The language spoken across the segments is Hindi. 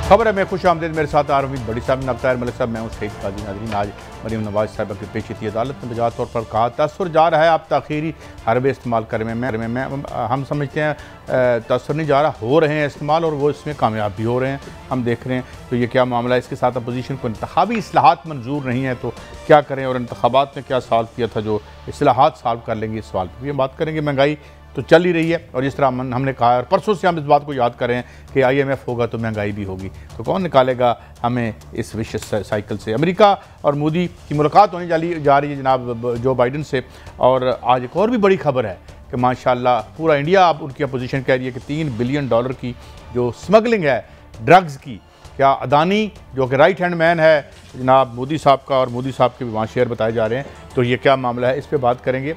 खबर है मैं खुश आमदेद मेरे साथ आरवी बड़ी साहब नब्तार मलिक साहब, मैं हूँ शहीद काजी नाज़रीन। आज मरीम नवाज साहब की पेशी थी। अदालत ने बजा तौर पर कहा तसर जा रहा है, आप ताख़ीरी हरबे इस्तेमाल करने में हम समझते हैं तसर नहीं जा रहा, हो रहे हैं इस्तेमाल और वो इसमें कामयाब भी हो रहे हैं, हम देख रहे हैं। तो ये क्या मामला है? इसके साथ अपोजिशन को इंतखाबी इस्लाहात मंजूर नहीं है तो क्या करें, और इंतखाबात ने क्या सॉल्व किया था जो इस्लाहात सॉल्व कर लेंगे, इस सवाल पर भी हम बात करेंगे। महंगाई तो चल ही रही है और जिस तरह हमने कहा और परसों से हम इस बात को याद कर रहे हैं कि IMF होगा तो महंगाई भी होगी, तो कौन निकालेगा हमें इस विशेष साइकिल से? अमेरिका और मोदी की मुलाकात होने जा रही है जनाब जो बाइडन से। और आज एक और भी बड़ी खबर है कि माशाल्लाह पूरा इंडिया अब उनकी अपोजिशन कह रही है कि $3 बिलियन की जो स्मगलिंग है ड्रग्स की, क्या अदानी जो कि राइट हैंड मैन है जनाब मोदी साहब का, और मोदी साहब के भी वहाँ शेयर बताए जा रहे हैं, तो ये क्या मामला है, इस पर बात करेंगे।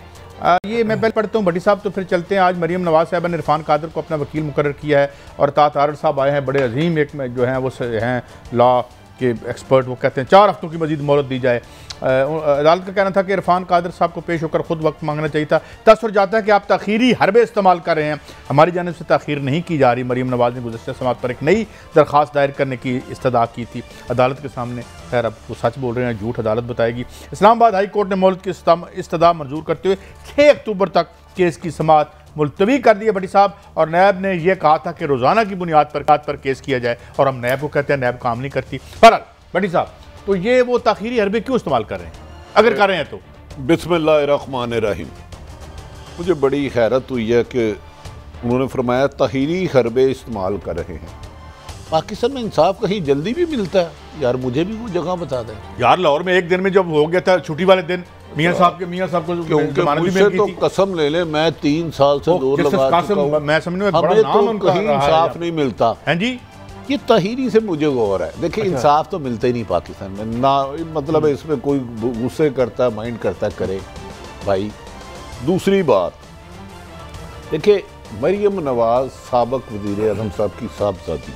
ये मैं पहले पढ़ता हूँ भट्टी साहब, तो फिर चलते हैं। आज मरीम नवाज साहब ने इरफान कादर को अपना वकील मुकर्रर किया है और तारड़ साहब आए हैं, बड़े अजीम एक जो हैं वो हैं लॉ के एक्सपर्ट। वो कहते हैं 4 हफ्तों की मजीद मोहलत दी जाए। अदालत का कहना था कि इरफान कादर साहब को पेश होकर खुद वक्त मांगना चाहिए था। तसर जाता है कि आप ताख़ीरी हरबे इस्तेमाल कर रहे हैं, हमारी जानिब से ताख़ीर नहीं की जा रही। मरीम नवाज ने गुज़श्ता समात पर एक नई दरख्वास्त दायर करने की इस्तदा की थी अदालत के सामने। खैर अब वो सच बोल रहे हैं, झूठ अदालत बताएगी। इस्लामाबाद हाई कोर्ट ने मोहलत की इस्तदा मंजूर करते हुए 6 अक्टूबर तक केस की समात मुलतवी कर दी है भट्टी साहब। और नैब ने यह कहा था कि रोज़ाना की बुनियाद पर केस किया जाए, और हम नैब को कहते हैं, नैब काम नहीं करती। बहरहाल भट्टी साहब, तो ये वो ताख़ीरी हरबे क्यों इस्तेमाल कर रहे हैं, अगर कर रहे हैं तो? बिस्मिल्लाहिर्रहमानिर्रहीम। मुझे बड़ी हैरत हुई है कि उन्होंने फरमाया ताख़ीरी हरबे इस्तेमाल कर रहे हैं। पाकिस्तान में इंसाफ कहीं जल्दी भी मिलता है यार, मुझे भी वो जगह बता दें यार। लाहौर में एक दिन में जब हो गया था छुट्टी वाले दिन, मियां साहब को मुझसे तो कसम ले ले, मैं 3 साल से जोर लगा चुका हूं, मैं समझ में बड़ा नाम उनका कहीं इंसाफ नहीं मिलता है जी। ये ताहीरी से मुझे गौर है। देखिए अच्छा। इंसाफ तो मिलता ही नहीं पाकिस्तान में ना, मतलब इसमें कोई गुस्से करता है, माइंड करता है, करे भाई। दूसरी बात देखिए, मरीम नवाज साबिक वज़ीर आज़म साहब की साहबजादी,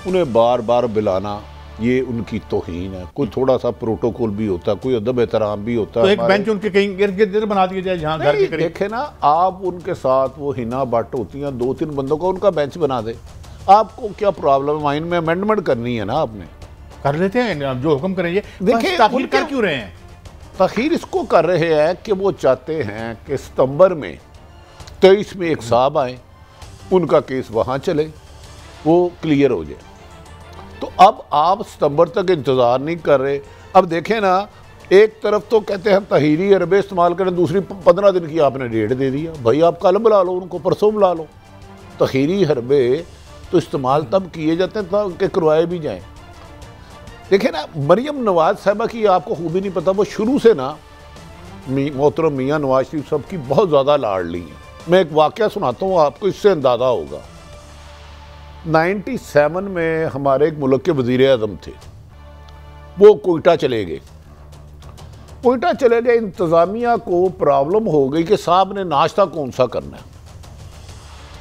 उन्हें बार बार बुलाना ये उनकी तौहीन है। कोई थोड़ा सा प्रोटोकॉल भी होता है, कोई अदब एहतराम भी होता है। तो एक बेंच उनके कहीं गिर्द गिर्द बना दिया जाए जहां घर के करीब। देखे ना आप, उनके साथ वो हिना भट्ट होती हैं, 2-3 बंदों का उनका बेंच बना दे। आपको क्या प्रॉब्लम है? आइन में अमेंडमेंट करनी है ना, आपने कर लेते हैं जो हुक्म करेंगे। देखिए ताख़ीर कर क्यों रहे हैं? ताख़ीर इसको कर रहे हैं कि वो चाहते हैं कि सितंबर में 23 में एक साहब आए, उनका केस वहाँ चले, वो क्लियर हो जाए। तो अब आप सितंबर तक इंतज़ार नहीं कर रहे। अब देखें ना, एक तरफ तो कहते हैं ताहीरी हरबे इस्तेमाल करें, दूसरी 15 दिन की आपने डेट दे दिया। भाई आप कल बुला लो उनको, परसों बुला लो। ताहीरी हरबे तो इस्तेमाल तब किए जाते हैं कि करवाए भी जाएं। देखें ना, मरीम नवाज साहबा की आपको खूबी नहीं पता, वो शुरू से ना मोहतरम मियाँ नवाज शरीफ साहब की बहुत ज़्यादा लाडली हैं। मैं एक वाक़या सुनाता हूँ आपको, इससे अंदाज़ा होगा। 97 में हमारे एक मुल्क के वज़ीर आज़म थे, वो कोयटा चले गए। कोयटा चले गए, इंतज़ामिया को प्रॉब्लम हो गई कि साहब ने नाश्ता कौन सा करना है।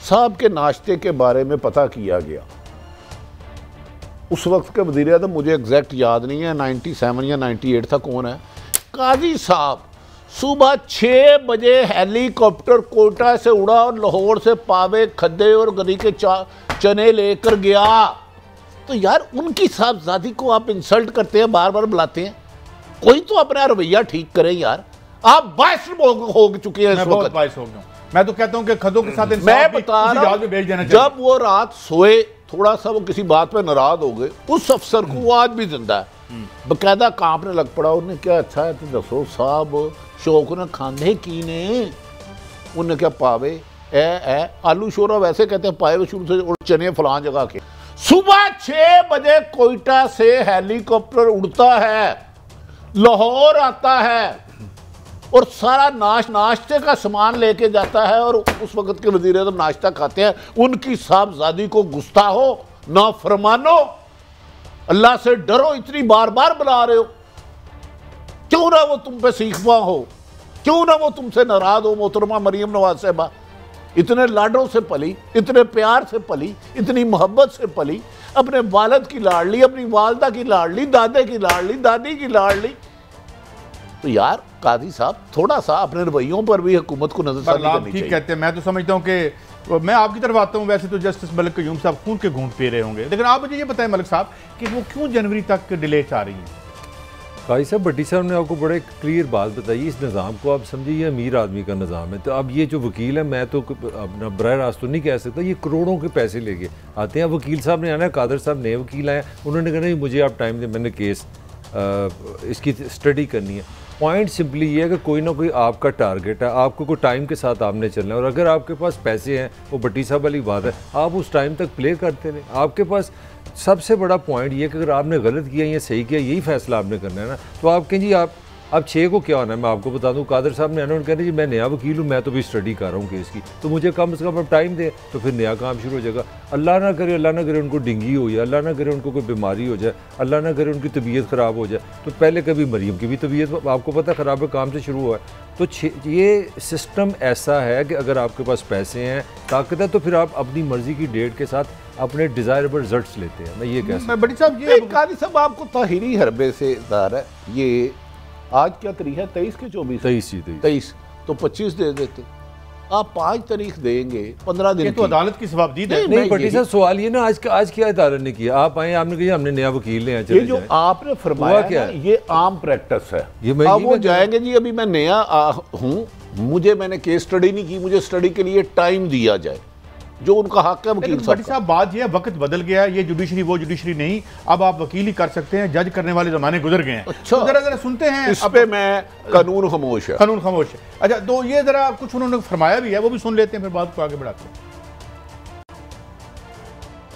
साहब के नाश्ते के बारे में पता किया गया। उस वक्त के वज़ीर आज़म मुझे एग्जैक्ट याद नहीं है, 97 या 98 था, कौन है, काजी साहब सुबह 6 बजे हेलीकॉप्टर कोयटा से उड़ा और लाहौर से पावे, खद्दे और गरी के चने लेकर गया। तो यार उनकी साहबजादी को आप इंसल्ट करते हैं, बार बार बुलाते हैं। कोई तो अपना रवैया ठीक करें यार। आप बाइस हो चुके हैं इस वक्त। मैं तो कहता हूं कि खदों के साथ मैं बता रहा हूं, जब वो रात सोए, थोड़ा सा वो किसी बात पे नाराज हो गए, उस अफसर को, वो आज भी जिंदा है, बकायदा कांपने लग पड़ा। उन्हें क्या अच्छा है तो दसो साहब, शौक ने खांधे की ने, उन्हें क्या पावे ए आलू शोरा वैसे कहते हैं, पाए शुरू से, और चने फलां जगह के। सुबह 6 बजे कोयटा से हेलीकॉप्टर उड़ता है, लाहौर आता है और सारा नाश्ते का सामान लेके जाता है, और उस वक्त के वज़ीर आज़म नाश्ता खाते हैं। उनकी साहबजादी को गुस्सा हो ना फरमानो, अल्लाह से डरो, इतनी बार बार बुला रहे हो, क्यों ना वो तुम पे सीखवा हो, क्यों ना वो तुमसे नाराज हो। मोहतरमा मरीम नवाज साहबा इतने लाडों से पली, इतने प्यार से पली, इतनी मोहब्बत से पली, अपने वालिद की लाडली, अपनी वालदा की लाडली, दादे की लाडली, दादी की लाडली। तो यार काजी साहब थोड़ा सा अपने रवैयों पर भी हुकूमत को नजरसानी करनी चाहिए। ठीक कहते हैं, मैं तो समझता हूँ कि मैं आपकी तरफ आता हूँ, वैसे तो जस्टिस मलिक क़य्यूम साहब खून के घूंट पी रहे होंगे, लेकिन आप मुझे ये बताएं मलिक साहब कि वो क्यों जनवरी तक डिले चाह रही हैं? काजी साहब, भट्टी साहब ने आपको बड़े क्लियर बात बताई। इस निज़ाम को आप समझिए ये अमीर आदमी का निज़ाम है। तो अब ये जो वकील है, मैं तो अपना बराह रास्त तो नहीं कह सकता, ये करोड़ों के पैसे लेके आते हैं। वकील साहब ने आना है, कादर साहब नए वकील आए, उन्होंने कहा नहीं मुझे आप टाइम दें, मैंने केस इसकी स्टडी करनी है। पॉइंट सिंपली ये है कि कोई ना कोई आपका टारगेट है, आपको कोई टाइम के साथ आपने चलना है, और अगर आपके पास पैसे हैं, वो भट्टी साहब वाली बात है, आप उस टाइम तक प्ले करते रहे। आपके पास सबसे बड़ा पॉइंट ये कि अगर आपने गलत किया या सही किया, यही फैसला आपने करना है ना। तो आप कहें जी आप अब 6 को क्या होना है, मैं आपको बता दूं, कादर साहब ने आना, उन्होंने कहना जी मैं नया वकील हूँ, मैं तो भी स्टडी कर रहा हूँ केस की, तो मुझे कम से कम अब टाइम दे, तो फिर नया काम शुरू हो जाएगा। अल्लाह ना करे उनको डेंगू हो जाए, अल्लाह ना करे उनको कोई बीमारी हो जाए, अल्लाह ना करे उनकी तबीयत ख़राब हो जाए। तो पहले कभी मरीम की भी तबीयत आपको पता ख़राब है, काम से शुरू हुआ है। तो ये सिस्टम ऐसा है कि अगर आपके पास पैसे हैं, ताकत है, तो फिर आप अपनी मर्ज़ी की डेट के साथ अपने डिज़ायरेबल रिजल्ट्स लेते हैं। मैं ये कह सकता हूं। बड़ी साहब ये काजी साहब आपको ताहिरी हरबे से दार है, ये आज क्या तारीख है, 23 के 24 23, तो 25 दे देते। आप 5 तारीख देंगे, 15 दिन तो अदालत की सवाबदीद है। नहीं भट्टी साहब, सवाल ये ना आज क्या अदालत ने किया, आप आए आपने कहा हमने नया वकील ले आए, ये जो आपने फरमाया क्या है, ये आम प्रैक्टिस है। अब वो जाएंगे जी अभी मैं नया हूँ, मैंने केस स्टडी नहीं की, मुझे स्टडी के लिए टाइम दिया जाए, जो उनका हक है वकील साहब। बात ये वक्त बदल गया, ये जुडिशरी वो जुडिशरी नहीं, अब आप वकील ही कर सकते हैं, जज करने वाले जमाने गुजर गए हैं। अच्छा, तो जरा सुनते हैं इस पे मैं कानून खामोश है, कानून खामोश है। अच्छा, तो ये जरा कुछ उन्होंने फरमाया भी है, वो भी सुन लेते हैं, फिर बात को आगे बढ़ाते हैं।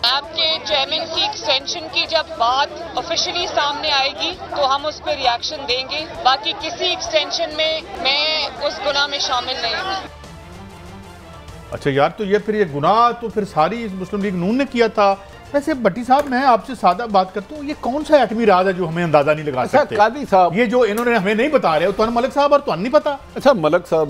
आपके चेयरमैन की एक्सटेंशन की जब बात ऑफिशियली सामने आएगी तो हम उस पर रिएक्शन देंगे, बाकी किसी एक्सटेंशन में मैं उस गुनाह में शामिल नहीं हूँ। अच्छा यार, तो ये फिर ये गुनाह तो फिर सारी मुस्लिम लीग नून ने किया था। वैसे भट्टी साहब, मैं आपसे सादा बात करता हूँ, ये कौन सा एटमी राज है जो हमें अंदाजा नहीं लगा सकते? कादी साहब, ये जो इन्होंने हमें नहीं बता रहे, तो मलिक साहब और तो नहीं पता। अच्छा मलिक साहब,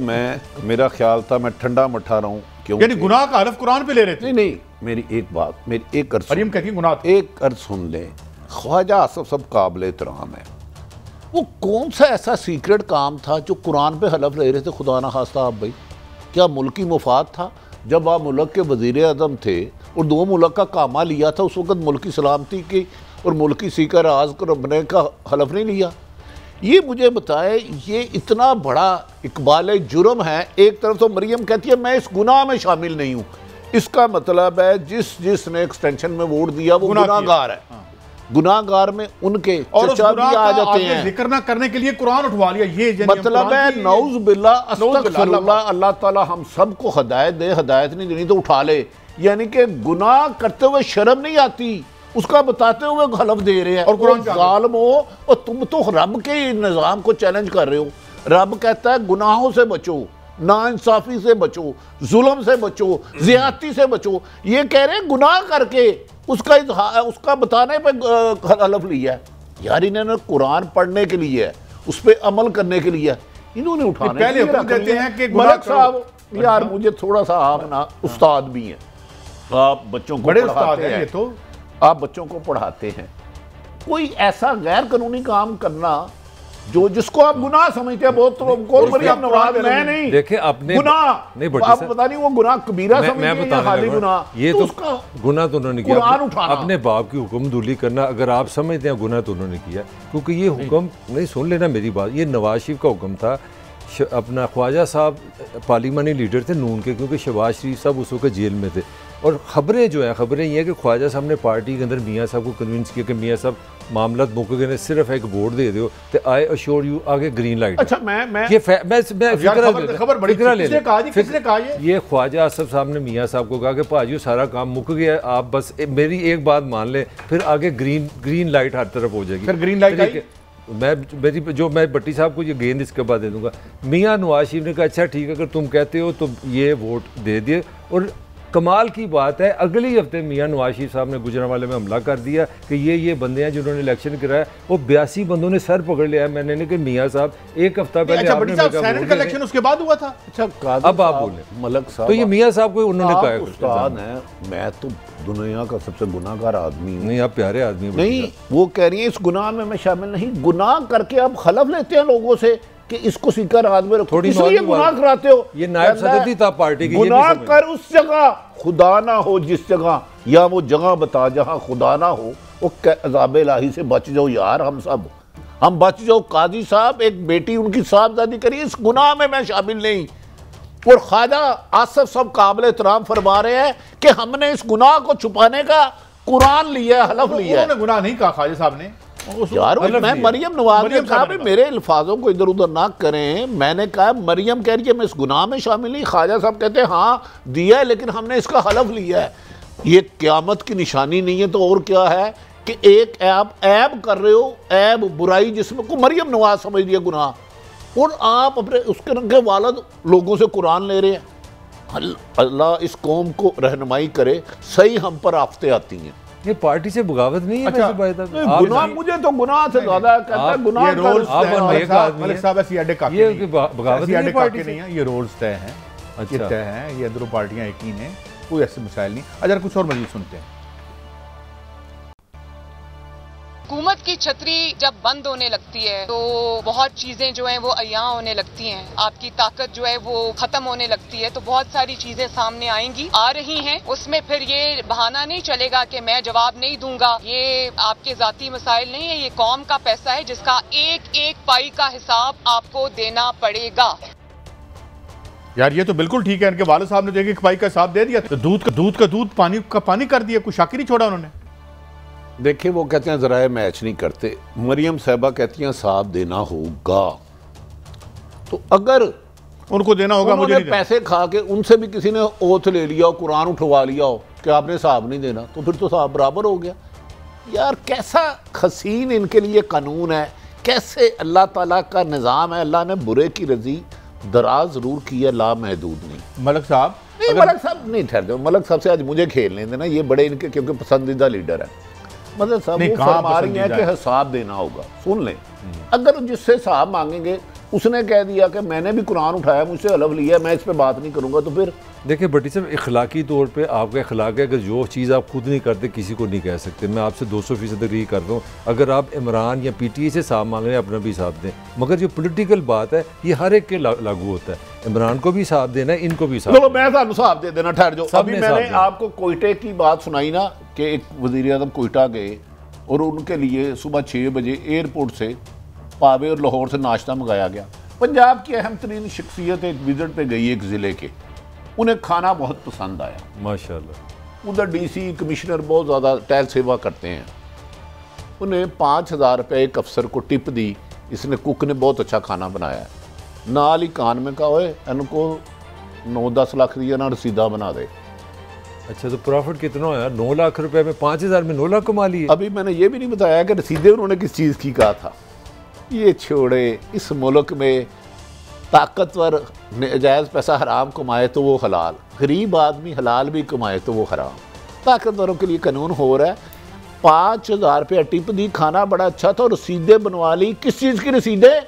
मेरा ख्याल था मैं ठंडा मठा रहा हूँ, क्यों यानी गुनाह का हरफ कुरान पे ले रहे थे? नहीं, मेरी एक बात, मेरी एक अर्ज, मरियम कहती गुनाह, एक अर्ज सुन ले। ख्वाजा आसिफ सब काबिल एहतराम है, वो कौन सा ऐसा सीक्रेट काम था जो कुरान पे हलफ ले रहे थे? खुदा ना खास्ता आप भाई, क्या मुल्की मुफाद था? जब आप मुल्क के वज़ीर आज़म थे और 2 मुल्क का कामा लिया था, उस वक्त मुल्की सलामती की और मुल्की सीकर राज को रबने का हलफ नहीं लिया? ये मुझे बताए, ये इतना बड़ा इकबाल जुर्म है। एक तरफ तो मरियम कहती है मैं इस गुनाह में शामिल नहीं हूँ, इसका मतलब है जिसने एक्सटेंशन में वोट दिया वो गुनाहगार है। गुनाहगार में उनके चचा भी आ जाते हैं, जिक्र ना करने के लिए कुरान उठवा लिया, ये मतलब है नौज बिल्ला अस्तगफिरुल्लाह। अल्लाह ताला हम सबको हिदायत दे, हिदायत नहीं देनी तो उठा ले। यानी कि गुनाह करते हुए शर्म नहीं आती, उसका बताते हुए हलफ दे रहे हैं। और कुरान जालिम हो, और तुम तो रब के निज़ाम को चैलेंज कर रहे हो। रब कहता है गुनाहों से बचो, नाइंसाफी से बचो, जुल्म से बचो, ज़्यादती से बचो। ये कह रहे हैं गुनाह करके उसका बताने पे हलफ लिया है। यार इन्होंने कुरान पढ़ने के लिए है, उस पर अमल करने के लिए, इन्होंने उठाने पहले कहते हैं कि मलिक साहब यार मुझे थोड़ा सा, आप ना उस्ताद भी हैं, आप बच्चों को पढ़ाते हैं, तो आप बच्चों को पढ़ाते हैं, कोई ऐसा गैर कानूनी काम करना जिसको आप गुनाह समझते हैं, बहुत तो मरियम नवाज मैं नहीं देखे अपने गुनाह नहीं, आप पता नहीं वो गुनाह कबीरा समझते हैं या खाली गुनाह। ये तो गुनाह तो उन्होंने किया, अपने बाप की हुक्मदुली करना, अगर आप समझते हैं गुनाह तो उन्होंने किया, क्योंकि ये हुक्म नहीं, सुन लेना मेरी बात, ये नवाज शरीफ का हुक्म था। अपना ख्वाजा साहब पार्लिमानी लीडर थे नून के, क्योंकि शहबाज शरीफ साहब उस वक्त जेल में थे, और ख़बरें जो हैं, ख़बरें ये हैं कि ख्वाजा साहब ने पार्टी के अंदर मियाँ साहब को कन्विंस किया कि मियाँ साहब मामला मुक गए, सिर्फ एक वोट दे दो तो आई अश्योर यू आगे ग्रीन लाइट। अच्छा खबर बड़ी किसने कहा ये ख्वाजा आसिफ साहब ने मियाँ साहब को कहा कि भाजी सारा काम मुक गया, आप बस मेरी एक बात मान लें, फिर आगे ग्रीन लाइट हर तरफ हो जाएगी। फिर ग्रीन लाइट मैं भट्टी साहब को ये गेंद इसके बाद दे दूंगा। मियाँ नवाज शरीफ ने कहा अच्छा ठीक है, अगर तुम कहते हो तो ये वोट दे दिए, और कमाल की बात है अगले हफ्ते मियां नवाज शरीफ साहब ने गुजरांवाले में हमला कर दिया कि ये बंदे हैं जिन्होंने इलेक्शन कराया, वो 82 बंदों ने सर पकड़ लिया। मैंने नहीं कि मियां साहब एक हफ्ता पहले सेनेट का इलेक्शन उसके बाद हुआ था। अच्छा अब आप बोले मलक साहब, तो ये मियां साहब को उन्होंने कहा उस्ताद है, मैं तो दुनिया का सबसे गुनाहगार आदमी हूँ। नहीं, आप प्यारे आदमी नहीं, वो कह रही है इस गुनाह में मैं शामिल नहीं। गुनाह करके आप खलफ लेते हैं लोगों से कि इसको सीकर हाथ में रखो, इसलिए गुनाह कराते हो। ये नायब सदर था पार्टी की। गुनाह कर उस जगह खुदा ना हो जिस जगह, या वो जगह बता जहां खुदा ना हो, वो अज़ाब इलाही से बच जाओ यार। हम बच जाओ। काजी साहब एक बेटी उनकी साहबजादी करी, इस गुनाह में मैं शामिल नहीं। और ख्वाजा आसिफ साहब काबिल एहतराम फरमा रहे हैं कि हमने इस गुनाह को छुपाने का कुरान लिया, हलफ लिया। उन्होंने गुनाह नहीं कहा ख्वाजा साहब ने यार। मैं मरियम नवाज ने कहा मेरे अल्फाजों को इधर उधर ना करें। मैंने कहा मरियम कह रही है मैं इस गुनाह में शामिल नहीं। ख्वाजा साहब कहते हैं हाँ दिया है, लेकिन हमने इसका हलफ लिया है। ये क्यामत की निशानी नहीं है तो और क्या है कि एक ऐब कर रहे हो, ऐब बुराई जिसमें को मरियम नवाज समझ लिया गुनाह, और आप अपने उसके रंगे वालद लोगों से कुरान ले रहे हैं। अल्लाह इस कौम को रहनुमाई करे। सही हम पर आफतें आती हैं। ये पार्टी से बगावत नहीं है। अच्छा, गुनाह मुझे तो गुनाह से ज्यादा कहता है गुनाह। ये रोल्स मलिक साहब ऐसी अड्डे काफी ये बगावत नहीं है, ये रोल्स तय हैं। अच्छा तय हैं, ये अंदरों पार्टियां यकीन है, कोई ऐसे मसाइल नहीं। अच्छा कुछ और मजीद सुनते हैं। हुकूमत की छतरी जब बंद होने लगती है तो बहुत चीजें जो हैं वो अयां होने लगती हैं, आपकी ताकत जो है वो खत्म होने लगती है। तो बहुत सारी चीजें सामने आएंगी, आ रही हैं। उसमें फिर ये बहाना नहीं चलेगा कि मैं जवाब नहीं दूंगा। ये आपके जाती मसाइल नहीं है, ये कौम का पैसा है जिसका एक एक पाई का हिसाब आपको देना पड़ेगा। यार ये तो बिल्कुल ठीक है। इनके वालिद साहब ने जो एक पाई का हिसाब दे दिया, तो दूध का दूध पानी का पानी कर दिया, कुछ शाकी नहीं छोड़ा उन्होंने। देखिए वो कहते हैं ज़राए मैच नहीं करते। मरियम साहबा कहती हैं हिसाब देना होगा, तो अगर उनको देना होगा, मुझे नहीं पैसे खा के उनसे भी किसी ने ओथ ले लिया हो, कुरान उठवा लिया हो कि आपने हिसाब नहीं देना, तो फिर तो हिसाब बराबर हो गया। यार कैसा हसीन इनके लिए कानून है, कैसे अल्लाह ताला का निज़ाम है। अल्लाह ने बुरे की रजी दराज जरूर की है, लामहदूद नहीं। मलक साहब मलक साहब नहीं ठहर जाओ, मलक साहब से आज मुझे खेलने देना, ये बड़े इनके क्योंकि पसंदीदा लीडर है। मतलब साहब वो फरमा रही है कि हिसाब देना होगा। सुन लें, अगर जिससे हिसाब मांगेंगे उसने कह दिया कि मैंने भी कुरान उठाया, मुझसे हलफ लिया, मैं इस पे बात नहीं करूंगा, तो फिर देखिए भट्टी साहब इखलाकी तौर पे आपका इखलाक है कि जो चीज़ आप खुद नहीं करते किसी को नहीं कह सकते। मैं आपसे 200% एग्री करता हूँ। अगर आप इमरान या PTI से हिसाब मांग रहे हैं अपना भी हिसाब दें, मगर जो पोलिटिकल बात है ये हर एक के लागू होता है। इमरान को भी हिसाब देना है, इनको भी हिसाब। चलो मैं हिसाब दे देना, ठहर जाओ। अभी मैंने आपको कोयटे की बात सुनाई ना कि एक वज़ीर आज़म कोयटा गए और उनके लिए सुबह 6 बजे एयरपोर्ट से पावे और लाहौर से नाश्ता मंगाया गया। पंजाब की अहम तरीन शख्सियत एक विजिट पे गई एक ज़िले के, उन्हें खाना बहुत पसंद आया माशाल्लाह। उधर DC कमिश्नर बहुत ज़्यादा टहल सेवा करते हैं, उन्हें 5000 रुपये एक अफसर को टिप दी। इसने कुक ने बहुत अच्छा खाना बनाया है। नाल ही कान में कहा हुए इनको 9-10 लाख दिया ना रसीदा बना दे। अच्छा तो प्रॉफिट कितना है? 9 लाख रुपए में 5000 में 9 लाख कमा लिए। अभी मैंने ये भी नहीं बताया कि रसीदे उन्होंने किस चीज़ की कहा था। ये छोड़े, इस मुल्क में ताकतवर जायज़ पैसा हराम कमाए तो वो हलाल, गरीब आदमी हलाल भी कमाए तो वो हराम। ताकतवरों के लिए कानून हो रहा है। 5000 रुपया टिप दी, खाना बड़ा अच्छा था, रसीदें बनवा ली। किस चीज़ की रसीदें?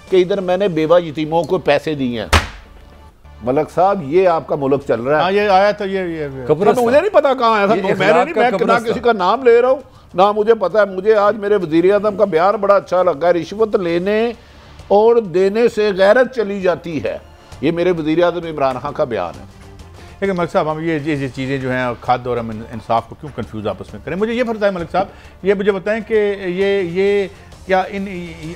कि इधर मैंने बेवा यतीमों को पैसे दिए हैं। मलक साहब ये आपका मुल्क चल रहा है। ये आया था ये तो मुझे नहीं पता कहाँ आया था। मैं ना किसी का नाम ले रहा हूँ ना मुझे पता है। मुझे आज मेरे वज़ीर आज़म का बयान बड़ा अच्छा लगा। रिश्वत लेने और देने से गैरत चली जाती है, ये मेरे वज़ीर आज़म इमरान खान का बयान है। लेकिन मलिक साहब हम ये चीज़ें जो हैं खाद्य और इंसाफ को क्यों कंफ्यूज आपस में करें? मुझे ये बताएं मलिक साहब, ये मुझे बताएं कि ये क्या इन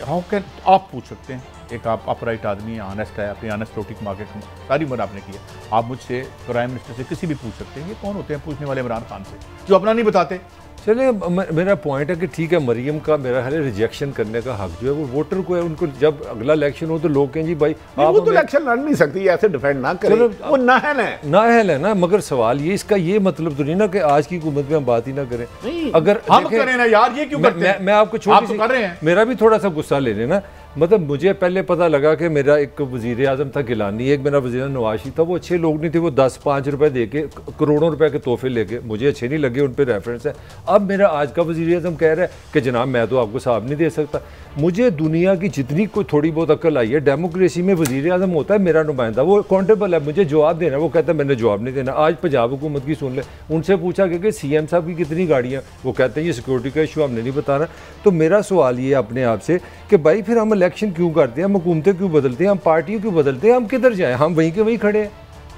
हाउ कैन आप पूछ सकते हैं, एक आप अपराइट आदमी हैं, ऑनेस्ट है, अपनी ऑनेस्ट रोटी कमा के सारी उम्र आपने किया, आप मुझसे प्राइम मिनिस्टर से किसी भी पूछ सकते हैं। ये कौन होते हैं पूछने वाले? इमरान खान से, जो अपना नहीं बताते। चलिए मेरा पॉइंट है कि ठीक है मरियम का मेरा है रिजेक्शन करने का हक जो है वो वोटर को है। उनको जब अगला इलेक्शन हो तो लोग कहें जी भाई आप तो इलेक्शन लड़ नहीं सकती, ऐसे डिफेंड ना करें, वो नाअहल है ना। मगर सवाल ये इसका ये मतलब तो नहीं ना कि आज की हुकूमत में हम बात ही ना करें। अगर हम करें ना यार, ये क्यों करते हैं? मैं आपको छोटी सी कर रहे हैं, मेरा भी थोड़ा सा गुस्सा ले लेना। मतलब मुझे पहले पता लगा कि मेरा एक वज़ीर आज़म था गिलानी, एक मेरा वज़ीर नवाज शरीफ था, वो अच्छे लोग नहीं थे, वो 10-5 रुपए दे के करोड़ों रुपए के तोहफे लेके, मुझे अच्छे नहीं लगे, उन पर रेफरेंस है। अब मेरा आज का वज़ीर आज़म कह रहा है कि जनाब मैं तो आपको साहब नहीं दे सकता। मुझे दुनिया की जितनी कोई थोड़ी बहुत अक्ल आई है, डेमोक्रेसी में वज़ीर आज़म होता है मेरा नुमाइंदा, वो अकाउंटेबल है, मुझे जवाब देना है, वो कहता है मैंने जवाब नहीं देना। आज पंजाब हुकूमत की सुन ले, उनसे पूछा गया कि CM साहब की कितनी गाड़ियाँ, वो कहते हैं ये सिक्योरिटी का इशू हमने नहीं बताना। तो मेरा सवाल ये अपने आप से कि भाई फिर हम इलेक्शन क्यों करते हैं, हम हुकूमतें क्यों बदलते हैं, हम पार्टियों क्यों बदलते हैं, हम किधर जाएं, हम वहीं के वहीं खड़े हैं।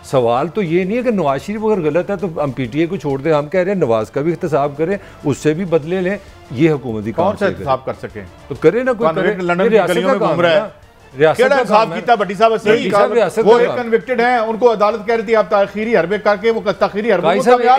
सवाल तो ये नहीं है कि नवाज शरीफ अगर गलत है तो हम PTA को छोड़ दें, हम कह रहे हैं नवाज का भी एहतसाब करें, उससे भी बदले लें, ये हुकूमती कौन सा एहतसाब कर सकें तो करे ना, कोई लंदन की गलियों में घूम रहा है, भट्टी साहब वो एक कन्विक्टेड हैं, उनको अदालत कह रही थी आप ताखीरी हरबे करके, वो ताखीरी हरबे।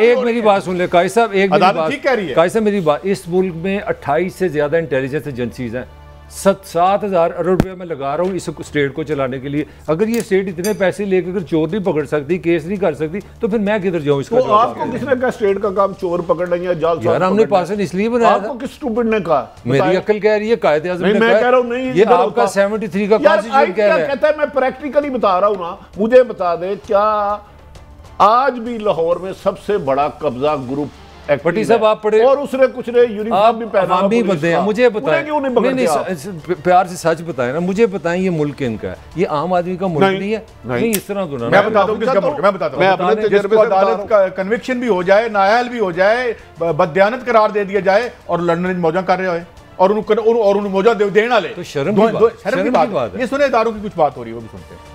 एक मेरी बात सुन ले काई साहब, एक अदालत ठीक कह रही है। काई साहब मेरी बात, इस मुल्क में 28 से ज्यादा इंटेलिजेंस एजेंसीज हैं, 7,000 अरब रुपये मैं लगा रहा हूँ इस स्टेट को चलाने के लिए। अगर ये स्टेट इतने पैसे लेकर अगर चोर नहीं पकड़ सकती, केस नहीं कर सकती, तो फिर मैं किधर जाऊँ इसका? तो आपको किसने कहा स्टेट का काम चोर पकड़ना या जाल? यार हमने पासन इसलिए बनाया था। आपको किस स्टूपिड ने कहा? मेरी अक्ल कह रही है, कायदे आज़म ने मैं कह रहा हूँ नहीं, ये आपका 73 का कॉन्स्टिट्यूशन कह रहा है। कहता है मैं प्रैक्टिकली बता रहा हूँ ना, मुझे बता दे क्या आज भी लाहौर में सबसे बड़ा कब्जा ग्रुप भट्टी साहब आप पढ़े और उसने कुछ ने यूनिफॉर्म भी पहना, हम भी बंदे हैं, मुझे बताएं, क्यों नहीं पकड़ते आप? प्यार से सच बताएं ना, मुझे बताएं ये मुल्क इनका है, ये आम आदमी का मुल्क नहीं है। नहीं इस तरह तो ना, मैं बताता हूं किसका मुल्क, मैं बताता हूं, अपने तजुर्बे से अदालत का कन्विक्शन भी हो जाए, नायाल भी हो जाए, बददियानत करार दे दिया जाए और लंदन मौजा कर रहे हो और उन्हें मौजा देना ले, तो शर्म की बात है। ये सुने इदारों की कुछ बात हो रही है, वो भी सुनते हैं।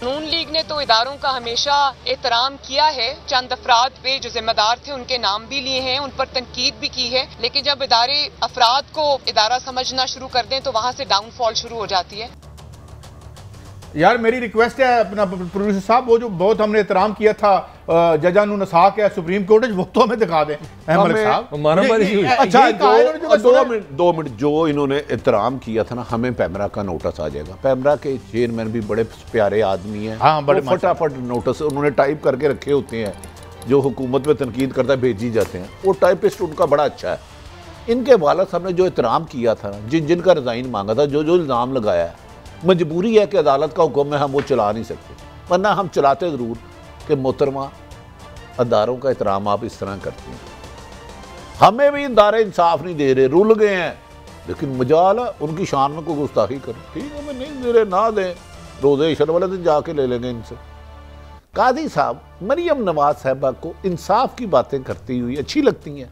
नून लीग ने तो इदारों का हमेशा एहतराम किया है, चंद अफराद पे जो जिम्मेदार थे उनके नाम भी लिए हैं, उन पर तनकीद भी की है, लेकिन जब इदारे अफराद को इदारा समझना शुरू कर दें तो वहां से डाउनफॉल शुरू हो जाती है। यार मेरी रिक्वेस्ट है अपना प्रोड्यूसर साहब, वो जो बहुत हमने एहतराम किया था जजा नु नसाक है सुप्रीम कोर्ट, वो तो हमें दिखा दें अहमद साहब। अच्छा 2 मिनट जो इन्होंने एहतराम किया था ना, हमें पैमरा का नोटिस आ जाएगा। पैमरा के चेयरमैन भी बड़े प्यारे आदमी हैं, हाँ, बड़े फटाफट नोटिस उन्होंने टाइप करके रखे होते हैं, जो हुकूमत पे तनकीद करता है भेजी जाते हैं, वो टाइपिस्ट उनका बड़ा अच्छा है। इनके वालिद साहब ने जो एहतराम किया था ना, जिनका रिजाइन मांगा था, जो इल्ज़ाम लगाया है, मजबूरी है कि अदालत का हुक्म है, हम वो चला नहीं सकते, वरना हम चलाते ज़रूर कि मोहतरमा अदारों का एहतराम आप इस तरह करते हैं। हमें भी इदारे इंसाफ नहीं दे रहे, रुल गए हैं, लेकिन मजाल है उनकी शान में कोई गुस्ताखी करें, ठीक है, मैं नहीं दे रहे ना दें, रोज़े इशर वाले दिन जाके ले लेंगे इनसे। कादी साहब मरियम नवाज साहबा को इंसाफ की बातें करती हुई अच्छी लगती हैं,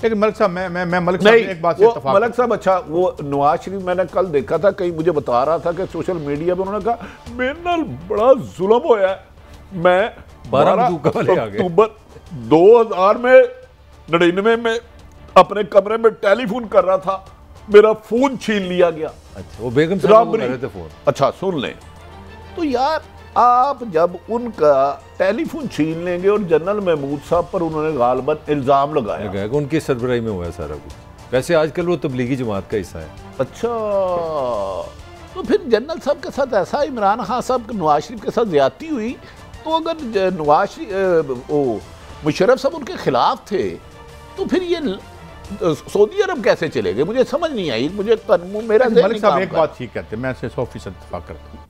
लेकिन मलिक साहब मैं मलिक साहब एक बात से इत्तेफाक, मलिक साहब अच्छा, वो नवाज शरीफ मैंने कल देखा था, कहीं मुझे बता रहा था कि सोशल मीडिया पर उन्होंने कहा मेरे नाल बड़ा जुल्म होया है, मैं 12 अक्टूबर 2000 में 99 में अपने कमरे में टेलीफोन कर रहा था, मेरा फोन छीन लिया गया। अच्छा वो बेगम साहब कर रहे थे फोन। अच्छा सुन लें, तो यार आप जब उनका टेलीफोन छीन लेंगे और जनरल महमूद साहब पर उन्होंने गालबन इल्जाम लगाया, उनकी सरबराही में हुआ है सारा कुछ, वैसे आजकल वो तबलीगी जमात का हिस्सा है। अच्छा तो फिर जनरल साहब के साथ ऐसा इमरान खान साहब नवाज शरीफ के साथ ज्यादती हुई, तो अगर नवाज शरीफ मुशर्रफ साहब उनके खिलाफ थे, तो फिर ये सऊदी अरब कैसे चले गए? मुझे समझ नहीं आई, मुझे मेरा मलिक साहब एक बात ठीक करते, मैं इससे 100% इत्तेफाक करता हूँ,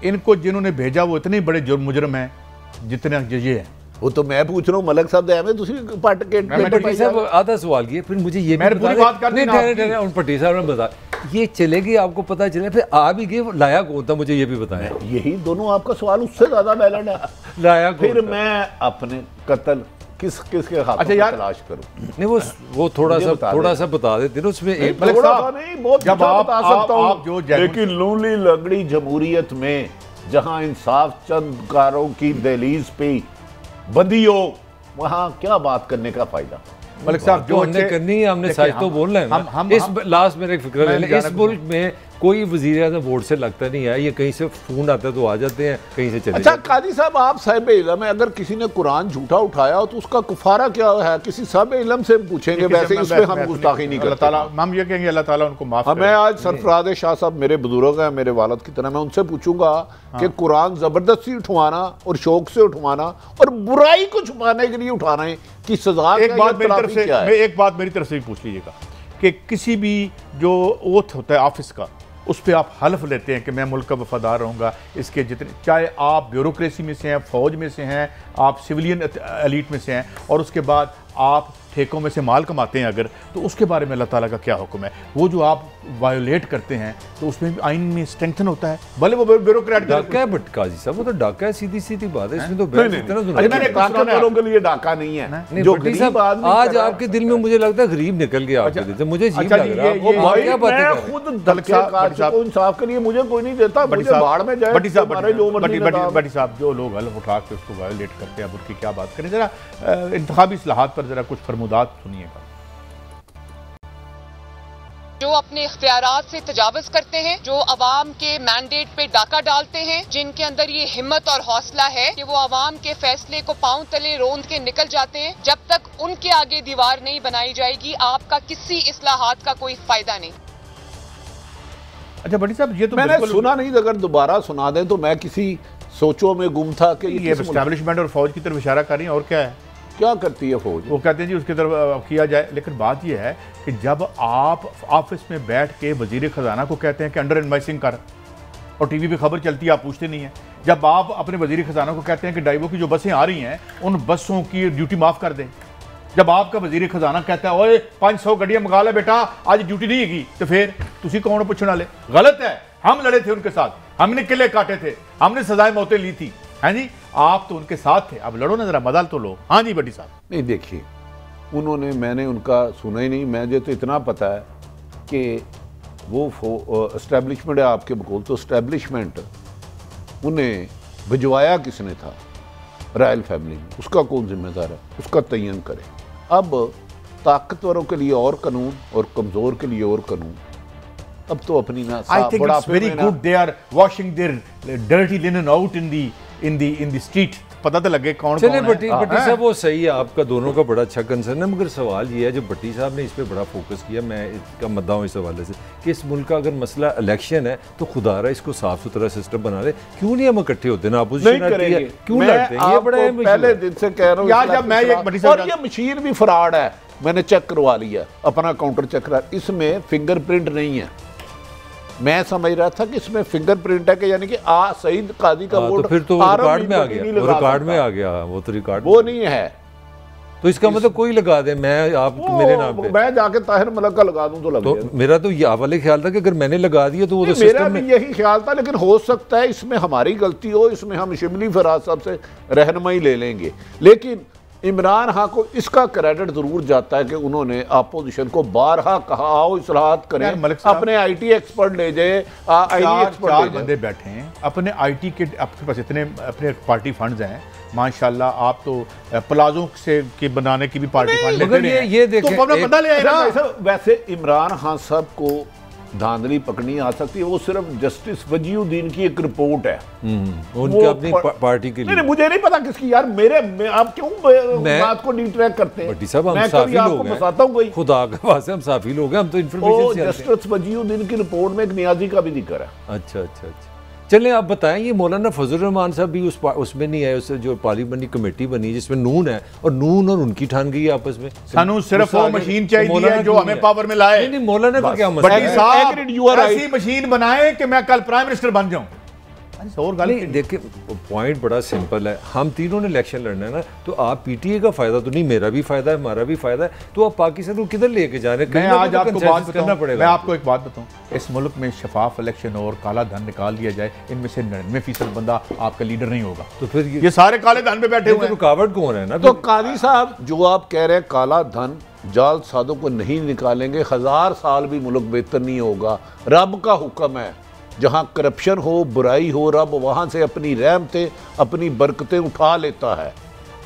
इनको जिन्होंने भेजा वो इतने बड़े जुर्म मुजरम हैं जितने ये हैं। वो तो मैं पूछ रहा हूँ मलिक साहब दे दूसरी पार्ट के साहब आधा सवाल किए, फिर मुझे ये मैंने पूरी बात करनी है उन पट्टी साहब ने बता, ये चले गए आपको पता चले, फिर आ भी गए, लाया कौन था मुझे ये भी बताया। यही दोनों आपका सवाल उससे ज्यादा वैलिड है, लाया फिर मैं अपने कत्ल किसके हाथों में तलाश करूं? नहीं वो थोड़ा सा बता देते ना उसमें एक नहीं बहुत जब आप बता सकता हूं, लेकिन लूली लगड़ी जमहूरियत में जहां इंसाफ चंद कारों की दहलीज पे बंदी हो, वहां क्या बात करने का फायदा? मलिक साहब जो हमने करनी है, हमने सच तो बोलना है ना। इस लास्ट मेरा एक फिक्र है, इस मुल्क में कोई वजीर आज़म वोट से लगता नहीं है, ये कहीं से फोन आता है तो आ जाते हैं, कहीं से चले। अच्छा काजी साहब आप साहिब इल्म है, अगर किसी ने कुरान झूठा उठाया हो तो उसका कुफारा क्या है? किसी साहिब इल्म से पूछेंगे, वैसे उसमें हम गुस्ताखी नहीं करते। हम ये कहेंगे अल्लाह ताला उनको माफ करे। मैं आज सरफराज शाह साहब मेरे बुजुर्ग हैं, मेरे वालिद की तरह, मैं उनसे पूछूंगा कि कुरान जबरदस्ती उठवाना और शौक से उठवाना और बुराई को छुपाने के लिए उठाना की सजा एक बात मेरी तरफ से भी पूछ लीजिएगा कि किसी भी जो ओथ होता है ऑफिस का, उस पर आप हल्फ लेते हैं कि मैं मुल्क का वफादार रहूँगा, इसके जितने, चाहे आप ब्यूरोक्रेसी में से हैं, फ़ौज में से हैं, आप सिविलियन एलीट में से हैं, और उसके बाद आप ठेकों में से माल कमाते हैं अगर, तो उसके बारे में अल्लाह ताला का क्या हुक्म है? वो जो आप वायोलेट करते हैं तो उसमें भी आइन में स्ट्रेंथन होता है, भले वो ब्यूरोक्रेट डाका है, बट काजी साहब वो तो डाका है, सीधी सीधी बात है, इसमें तो के लिए डाका नहीं है। जो भट्टी साहब आज आपके दिल में मुझे लगता है गरीब निकल गया आपके दिल से, मुझे अजीब लग रहा है। वो क्या बात है, खुद इंसाफ के लिए मुझे कोई नहीं देता, बाढ़ में जाए। बट्टी साहब जो लोग हल्फ उठा के उसको वायोलेट करते हैं, अब उनकी क्या बात करें? जरा इंतखाबी इस्लाहात पर जरा कुछ फरमुदात सुनिएगा। जो अपने इख्तियारात से तजावुज़ करते हैं, जो अवाम के मैंडेट पे डाका डालते हैं, जिनके अंदर ये हिम्मत और हौसला है कि वो अवाम के फैसले को पांव तले रोंद के निकल जाते हैं, जब तक उनके आगे दीवार नहीं बनाई जाएगी, आपका किसी इस्लाहात का कोई फायदा नहीं। अच्छा बड़ी साहब, ये तो मैंने सुना नहीं, अगर दोबारा सुना दें तो मैं किसी सोचों में गुम था कि ये एस्टैब्लिशमेंट और फौज की तरफ इशारा कर रही है, और क्या है, क्या करती है फौज? वो कहते हैं जी उसकी तरफ किया जाए। लेकिन बात यह है कि जब आप ऑफिस में बैठ के वजीर खजाना को कहते हैं कि अंडर इनवाइसिंग कर, और टीवी पे खबर चलती है, आप पूछते नहीं हैं। जब आप अपने वजीर खजाना को कहते हैं कि ड्राइवरों की जो बसें आ रही हैं उन बसों की ड्यूटी माफ़ कर दें, जब आपका वजीर खजाना कहता है ओए 500 गड्डियां मंगा ले बेटा, आज ड्यूटी नहीं हैगी, तो फिर तुसी कौन पूछने वाले? गलत है, हम लड़े थे उनके साथ, हमने किले काटे थे, हमने सजाएं मौतें ली थी, हैं जी, आप तो उनके साथ थे, अब लड़ो ना, जरा मदल तो लो। हाँ जी बड़ी साहब। नहीं देखिए, उन्होंने, मैंने उनका सुना ही नहीं, मुझे तो इतना पता है कि वो एस्टैब्लिशमेंट है आपके बकौल, तो एस्टैब्लिशमेंट उन्हें भिजवाया किसने था? रॉयल फैमिली में, उसका कौन जिम्मेदार है? उसका तयन करे। अब ताकतवरों के लिए और कानून और कमज़ोर के लिए और कानून। अब तो अपनी ना very good they are washing their dirty linen out in the street, पता तो लगे कौन चले। भट्टी साहब वो सही है, आपका दोनों का बड़ा अच्छा कंसर्न है, मगर सवाल ये है जो भट्टी साहब ने इस पर बड़ा फोकस किया, मैं इसका मद्दा हूँ इस हवाले से कि इस मुल्क का अगर मसला इलेक्शन है तो खुदा रहा इसको साफ सुथरा सिस्टम बना ले, क्यों नहीं हम इकट्ठे होते ना, अपोजिशन क्यों लड़ते हैं? ये बड़ा पहले दिन से कह रहा हूँ, और ये मशीन भी फ्रॉड है, मैंने चेक करवा लिया, अपना काउंटर चेक करा, इसमें फिंगरप्रिंट नहीं है। मैं समझ रहा था कि इसमें फिंगरप्रिंट है कि यानी कि सईद काजी का वोट, तो फिर तो रिकॉर्ड में आ गया, वो रिकॉर्ड में आ गया, वो तो रिकॉर्ड वो नहीं है, तो इसका मतलब कोई लगा दे, मैं आप मेरे नाम पे मैं जाके ताहिर मलक का लगा दूं तो लग तो मेरा तो ये वाले ख्याल था कि अगर मैंने लगा दिया तो वो तो मेरा भी यही ख्याल था, लेकिन हो सकता है इसमें हमारी गलती हो, इसमें हम शिमली फराज साहब से रहनुमाई ले लेंगे। लेकिन इमरान खान को इसका क्रेडिट जरूर जाता है कि उन्होंने अपोजिशन को बारहा कहा आओ इस्लाहात करें, अपने आईटी एक्सपर्ट ले जाए, चार बंदे बैठे हैं अपने आईटी के, आपके पास इतने अपने पार्टी फंड्स हैं माशाल्लाह, आप तो प्लाजो से के बनाने की भी पार्टी फंड लेते हैं, ये देखें तो बंदा ले आए ना। वैसे इमरान खान साहब को धांधली पकड़नी आ सकती है, वो सिर्फ जस्टिस वजीउद्दीन की एक रिपोर्ट है, उनकी अपनी पार्टी के लिए। नहीं, मुझे नहीं पता किसकी यार, आप क्यों बात को डिट्रैक्ट करते हैं? साहब हम साफी लोग हैं, बताता हूँ, कोई खुदा के वास्ते हम साफी लोग हैं, हम तो इन्फॉर्मेशन जस्टिस वजीउद्दीन की रिपोर्ट में एक नियाजी का भी जिक्र है। अच्छा, चलें आप बताएं, ये मौलाना फजल रहमान साहब भी उसमें नहीं है, उससे जो पार्लियामेंट्री कमेटी बनी जिसमें नून है, और नून और उनकी ठान गई आपस में, सानू सिर्फ वो मशीन चाहिए है जो हमें पावर में लाए। नहीं, मौलाना का क्या मसला है? ऐसी मशीन बनाए कि मैं कल प्राइम मिनिस्टर बन जाऊं। देखिए पॉइंट बड़ा सिंपल है, हम तीनों ने इलेक्शन लड़ना है ना, तो आप पीटीए का फायदा तो नहीं, मेरा भी फायदा है, हमारा भी फायदा है, तो आप पाकिस्तान को किधर लेके जा रहे हैं? मैं आज आपको बात करना पड़ेगा, मैं आपको एक बात बताऊं, इस मुल्क में शफाफ इलेक्शन और काला धन निकाल दिया जाए, इनमें से 99% बंदा आपका लीडर नहीं होगा, तो फिर ये सारे काले धन पे बैठे हुए हैं, रुकावट कौन है ना? तो काजी साहब जो आप कह रहे हैं काला धन जाल साधों को नहीं निकालेंगे, 1000 साल भी मुल्क बेहतर नहीं होगा। रब का हुक्म है, जहाँ करप्शन हो, बुराई हो, रब वहाँ से अपनी रहमतें, अपनी बरकतें उठा लेता है।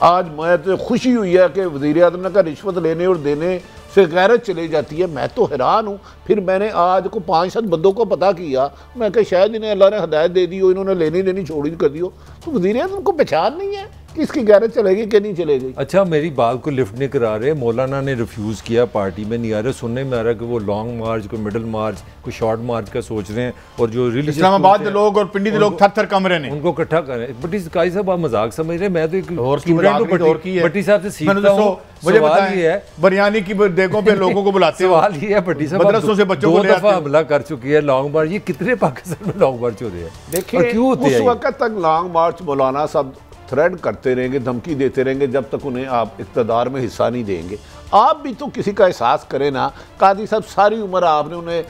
आज मैं तो खुशी हुई है कि वज़ीर आज़म ने कहा रिश्वत लेने और देने से गैरत चली जाती है, मैं तो हैरान हूँ। फिर मैंने आज को 5-7 बंदों को पता किया, मैं कहा शायद इन्हें अल्लाह ने हदायत दे दी हो, इन्होंने लेनी देनी छोड़ी कर दी हो, तो वज़ीर आज़म को पहचान नहीं है इसकी गैरत चलेगी कि नहीं चलेगी? अच्छा, मेरी बात को लिफ्ट नहीं करा रहे, मौलाना ने रिफ्यूज़ किया, पार्टी में नहीं आ रहे, सुनने में आ रहा है कि वो लॉन्ग मार्च, कोई मिडल मार्च, कोई शॉर्ट मार्च का सोच रहे हैं, और जो इस्लामाबाद के लोग और पिंडी के लोग थर कम रहे हैं, उनको इकट्ठा करें। बट काजी साहब आप मजाक समझ रहे हैं, मैं तो एक भट्टी साहब से सीखता हूँ। मुझे ये है बिरयानी की देखों पे लोगों को बुलाते हैं। सवाल ये है, भट्टी साहब मदरसों से बच्चों को 2 दफा हमला कर चुकी है लॉन्ग मार्च, ये कितने पाकिस्तान में लॉन्ग मार्च हो रहे हैं? देखिए उस वक्त तक लॉन्ग मार्च मौलाना सब थ्रेड करते रहेंगे, धमकी देते रहेंगे जब तक उन्हें आप इक़्तिदार में हिस्सा नहीं देंगे। आप भी तो किसी का एहसास करें ना। कादी साहब सारी उम्र आपने उन्हें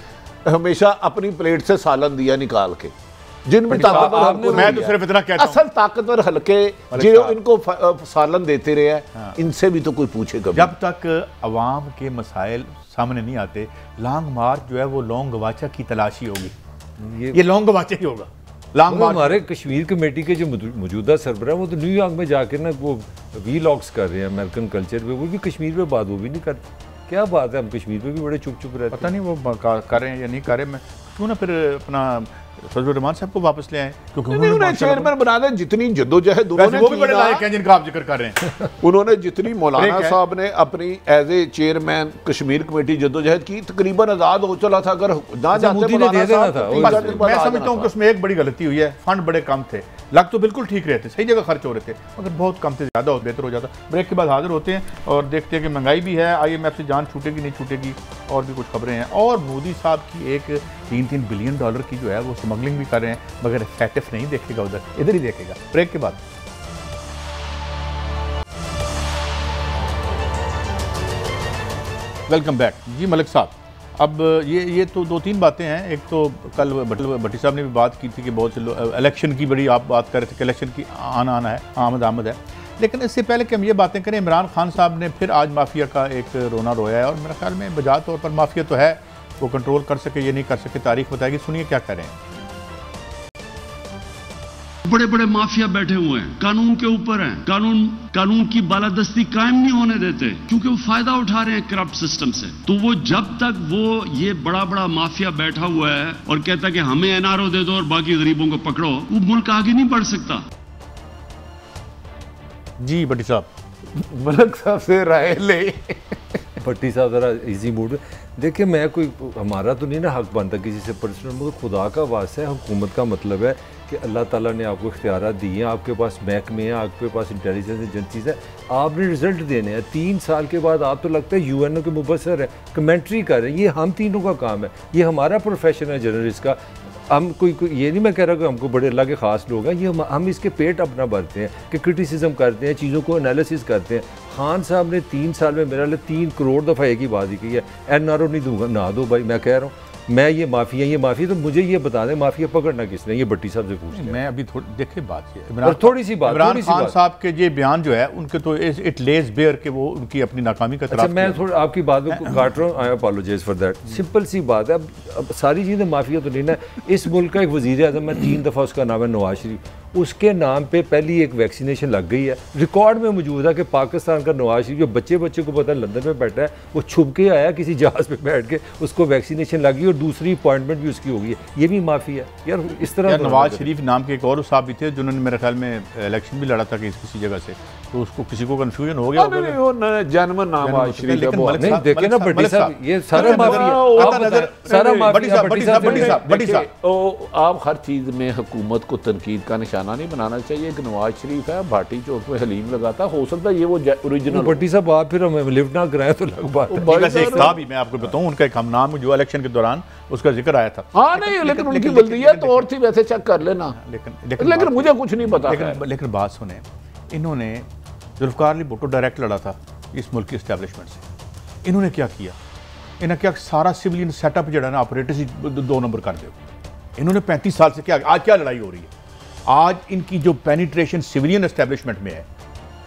हमेशा अपनी प्लेट से सालन दिया निकाल के, जिनमें ताकतवर, मैं तो सिर्फ इतना कहता हूं, असल ताकतवर हल्के जो इनको सालन देते रहे हैं, हाँ। इनसे भी तो कोई पूछे कभी। जब तक अवाम के मसाइल सामने नहीं आते, लॉन्ग मार्च जो है वो लॉन्ग गवाचा की तलाशी होगी, ये लॉन्ग गवाचा ही होगा। हमारे कश्मीर कमेटी के जो मौजूदा सरबराह वो तो न्यूयॉर्क में जाकर ना वो वीलॉग्स कर रहे हैं अमेरिकन कल्चर पे, वो भी कश्मीर पे बात वो भी नहीं करते। क्या बात है, हम कश्मीर पे भी बड़े चुप चुप रहते। पता नहीं वो कर रहे हैं या नहीं कर रहे। मैं क्यों ना फिर अपना फजलुर रहमान साहब को वापस ले आए, क्योंकि उन्होंने चेयरमैन बना दें। जितनी जद्दोजहद उन्होंने वो भी बड़े लायक हैं जिनका आप जिक्र कर रहे हैं। उन्होंने जितनी मौलाना साहब ने अपनी as a chairman Kashmir committee जद्दोजहद की, तकरीबन आजाद हो चला था। अगर ना जाते मौलाना साहब, मैं समझता हूँ कि उसमें एक बड़ी गलती हुई है, फंड बड़े कम थे, लग तो बिल्कुल ठीक रहे थे, सही जगह खर्च हो रहे थे, मगर बहुत कम थे, ज़्यादा हो बेहतर हो जाता। ब्रेक के बाद हाजिर होते हैं और देखते हैं कि महंगाई भी है, IMF से जान छूटेगी नहीं छूटेगी, और भी कुछ खबरें हैं। और मोदी साहब की एक $3 बिलियन की जो है वो स्मगलिंग भी कर रहे हैं, मगर इफेक्टिव नहीं देखेगा, उधर इधर ही देखेगा। ब्रेक के बाद वेलकम बैक। जी मलिक साहब, अब ये तो 2-3 बातें हैं। एक तो कल भट्टी साहब ने भी बात की थी कि बहुत से इलेक्शन की बड़ी आप बात कर रहे थे कि इलेक्शन की आना है, आमद है। लेकिन इससे पहले कि हम ये बातें करें, इमरान खान साहब ने फिर आज माफिया का एक रोना रोया है, और मेरे ख्याल में बजा तौर पर माफिया तो है, वो कंट्रोल कर सके ये नहीं कर सके, तारीख बताएगी। सुनिए क्या कह रहे हैं। बड़े बड़े माफिया बैठे हुए हैं, कानून के ऊपर हैं, कानून की बालादस्ती कायम नहीं होने देते, क्योंकि वो फायदा उठा रहे हैं करप्ट सिस्टम से। तो वो जब तक वो ये बड़ा बड़ा माफिया बैठा हुआ है और कहता है कि हमें NRO दे दो और बाकी गरीबों को पकड़ो, वो मुल्क आगे नहीं बढ़ सकता। जी भट्टी साहब, मलिक साहब से राय ले। भट्टी साहब जरा इजी मूड। देखिए, मैं कोई हमारा तो नहीं ना हक बनता किसी से पर्सनल, मगर खुदा का वास्ता है, हुकूमत का मतलब है कि अल्लाह ताला ने आपको इख्तियारात दिए हैं, आपके पास महकमे हैं, आपके पास इंटेलिजेंस एजेंसीज है, आपने रिजल्ट देने हैं। 3 साल के बाद आप तो लगता है UNO के मुबसर है, कमेंट्री कर रहे हैं, ये हम तीनों का काम है, ये हमारा प्रोफेशन है जर्नलिस्ट का। हम कोई ये नहीं मैं कह रहा कि हमको बड़े अल्लाह के ख़ास लोग हैं, ये हम इसके पेट अपना भरते हैं कि क्रिटिसिज्म करते हैं, चीज़ों को एनालिसिस करते हैं। खान साहब ने 3 साल में मेरा 3 करोड़ दफ़ा एक ही बात ही की है, NRO नहीं दूंगा, ना दो भाई। मैं कह रहा हूँ मैं ये माफिया, तो मुझे ये बता दें माफिया पकड़ना किसने, ये भट्टी साहब से पूछ लें। मैं अभी देखिए बात ये थोड़ी सी बात, इमरान खान साहब के ये बयान जो है उनके तो इट लेज बेयर के वो उनकी अपनी नाकामी का अच्छा, मैं थोड़ा आपकी बात को काट रहा हूँ, आई अपोलोजाइज फॉर दैट। सिंपल सी बात है, अब सारी चीज़ें माफिया तो नहीं ना। इस मुल्क का एक वज़ीर आज़म, मैं 3 दफ़ा उसका नाम है नवाज शरीफ, उसके नाम पे पहली एक वैक्सीनेशन लग गई है, रिकॉर्ड में मौजूद है कि पाकिस्तान का नवाज शरीफ जो बच्चे को पता है लंदन में बैठा है, वो छुप के आया किसी जहाज़ पे बैठ के, उसको वैक्सीनेशन लगी और दूसरी अपॉइंटमेंट भी उसकी होगी है। ये भी माफी है यार। इस तरह नवाज शरीफ नाम के एक और साहब भी थे जिन्होंने मेरे ख्याल में इलेक्शन भी लड़ा था किसी जगह से, तो उसको किसी को कंफ्यूजन हो गया। जनमन नवाज शरीफ नहीं देखे ना भट्टी साहब, ये सारा माफिया। आप हर चीज़ में हुकूमत को तनकीद का निशाना नहीं बनाना चाहिए। कि नवाज शरीफ है, भाटी चौक में हलीम लगाता, हो सकता है ये वो ओरिजिनल। भट्टी साहब आप फिर हमें लिफ्ट ना कराएं तो लग बात है। वैसे एक था भी, मैं आपको बताऊं, उनका एक हम नाम जो इलेक्शन के दौरान उसका जिक्र आया था। हाँ नहीं, लेकिन उनकी बल्दियत और थी, वैसे चेक कर लेना। लेकिन मुझे कुछ नहीं पता। लेकिन बात सुने, इन्होंने जुल्फकार अली भुट्टो डायरेक्ट लड़ा था इस मुल्क की इस्टेब्लिशमेंट से। इन्होंने क्या किया, इन्हें क्या सारा सिविलियन सेटअप जो है ना ऑपरेटर्स 2 नंबर कर दो। इन्होंने 35 साल से क्या, आज क्या लड़ाई हो रही है, आज इनकी जो पेनिट्रेशन सिविलियन एस्टेब्लिशमेंट में है,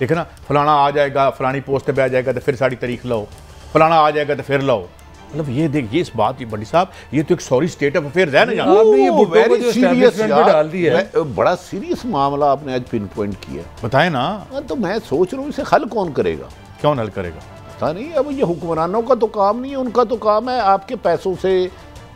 देखे ना, फलाना आ जाएगा, फलानी पोस्ट पे आ जाएगा तो फिर सारी तारीख लाओ, फलाना आ जाएगा तो फिर लाओ। मतलब ये देख, ये इस बात, ये बड़ी साहब, ये तो एक सॉरी स्टेट ऑफ अफेयर्स है ना, वेरी सीरियस डाल दी है, बड़ा सीरियस मामला आपने आज पिन पॉइंट किया। बताए ना, तो मैं सोच रहा हूँ इसे हल कौन करेगा, कौन हल करेगा पता नहीं। अब ये हुक्मरानों का तो काम नहीं है, उनका तो काम है आपके पैसों से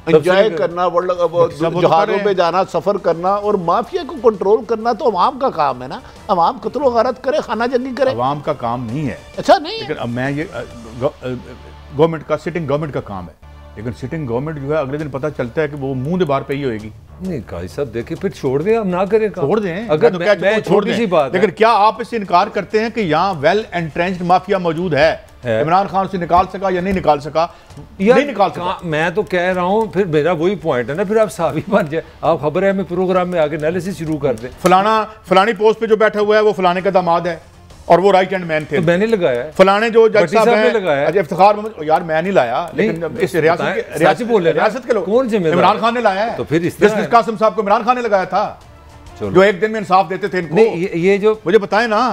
एंजॉय करना, जहाज़ों पे जाना, सफर करना और माफिया को कंट्रोल करना तो अवाम का काम है ना। अवाम कत्लो गारत करे, खाना जंगी करे, अवाम का काम नहीं है। अच्छा नहीं, लेकिन अब मैं ये गवर्नमेंट का, सिटिंग गवर्नमेंट का काम है। लेकिन सिटिंग गवर्नमेंट जो है अगले दिन पता चलता है कि वो मुंह दे बाहर पे ही होएगी। नहीं काजी साहब देखिए, फिर छोड़ दें, हम ना करें, छोड़ दें। अगर तो क्या मैं छोटी सी बात, लेकिन क्या आप इससे इनकार करते हैं कि यहाँ वेल एंट्रेंच्ड माफिया मौजूद है? इमरान खान से निकाल सका या नहीं निकाल सका? नहीं निकाल सका। मैं तो कह रहा हूँ, फिर मेरा वही पॉइंट है ना, फिर आप साबित बन जाए, आप खबर है में प्रोग्राम में आगे एनालिसिस शुरू कर दें। फलानी पोस्ट पे जो बैठा हुआ है वो फलाने का दामाद है और वो राइट हैंड मैन थे। तो मैंने लगाया है। फलाने जो जज साहब ने लगाया है, इफ्तिखार यार मैं नहीं लाया, लेकिन इस रियासत के लोग, कौन जिम्मेदार? इमरान खान ने लाया है। तो फिर इस जस्टिस कासिम साहब को इमरान खान ने लगाया था, जो एक दिन में इंसाफ देते थे इनको। नहीं ये जो मुझे बताएं ना।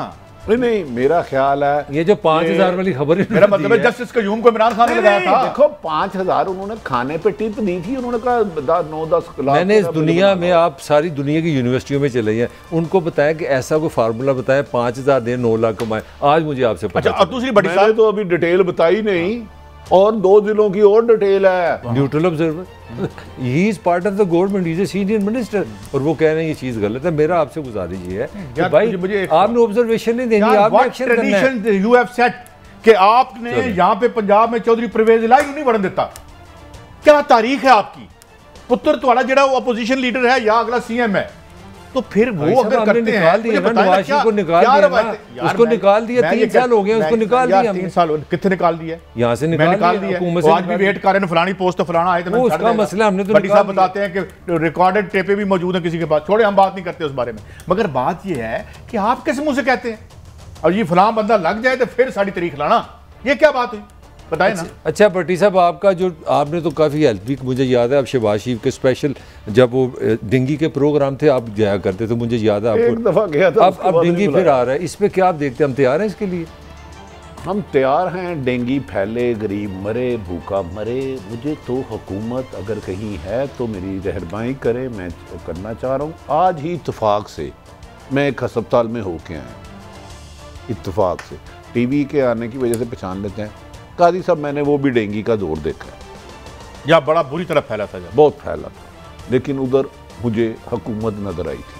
नहीं मेरा ख्याल है ये जो 5000 वाली खबर, मेरा मतलब है जस्टिस कयूम को इमरान खान ने लगाया था। देखो 5000 उन्होंने खाने पे टिप दी थी, उन्होंने कहा 9-10 लाख। मैंने इस दुनिया में, आप सारी दुनिया की यूनिवर्सिटियों में चले हैं, उनको बताया कि ऐसा कोई फार्मूला बताया 5000 दे 9 लाख कमाए। आज मुझे आपसे पता। अच्छा, और दूसरी बड़ी मैंने तो अभी डिटेल बताई नहीं, और 2 जिलों की और डिटेल है। Neutral observer, he is part of the government, he is a senior minister, और वो कह रहे हैं ये चीज गलत है। मेरा आपसे गुजारिश ये है कि भाई आपने ऑब्जर्वेशन नहीं देनी, आपने एक्शन करना है। यू हैव सेट कि आपने यहाँ पे पंजाब में चौधरी परवेज इलाही नहीं बढ़न देता। क्या तारीख है आपकी? पुत्र तुम्हारा जेड़ा वो अपोजिशन लीडर है या अगला सीएम है, तो फिर वो अगर करते हैं, नवाज शरीफ को निकाल दिया, उसको निकाल दिया, 3 साल हो गए उसको निकाल दिया। 3 साल कितने निकाल दिया? यहाँ से निकाल दिया। आज भी वेट कर रहे हैं, फलानी पोस्ट तो फलाना आए, तो उसका मसला हमने तो बड़ी साहब बताते हैं कि रिकॉर्डेड टेपे भी मौजूद है किसी के पास। छोड़े, हम बात नहीं करते उस बारे में, मगर बात ये है कि आप किस मुंह से कहते हैं और ये फलां बंदा लग जाए तो फिर सारी तारीख लाना, ये क्या बात हुई? बताए ना। अच्छा भट्टी साहब, आपका जो आपने तो काफ़ी हेल्प भी, मुझे याद है आप शहबाज शरीफ के स्पेशल जब वो डिंगी के प्रोग्राम थे आप जाया करते थे, मुझे याद है। एक दफ़ा गया था, अब डिंगी फिर आ रहा है, इस पे क्या आप देखते हैं? हम तैयार हैं इसके लिए? हम तैयार हैं। डेंगी फैले, गरीब मरे, भूखा मरे, मुझे तो हुकूमत अगर कहीं है तो मेरी रहनुमाई करे, मैं करना चाह रहा हूँ। आज ही इत्तेफाक से मैं एक अस्पताल में होके आया, इत्तेफाक से, टीवी के आने की वजह से पहचान लेते हैं। काजी साहब मैंने वो भी डेंगी का दौर देखा है, या बड़ा बुरी तरह फैला था, बहुत फैला था, लेकिन उधर मुझे हुकूमत नजर आई थी।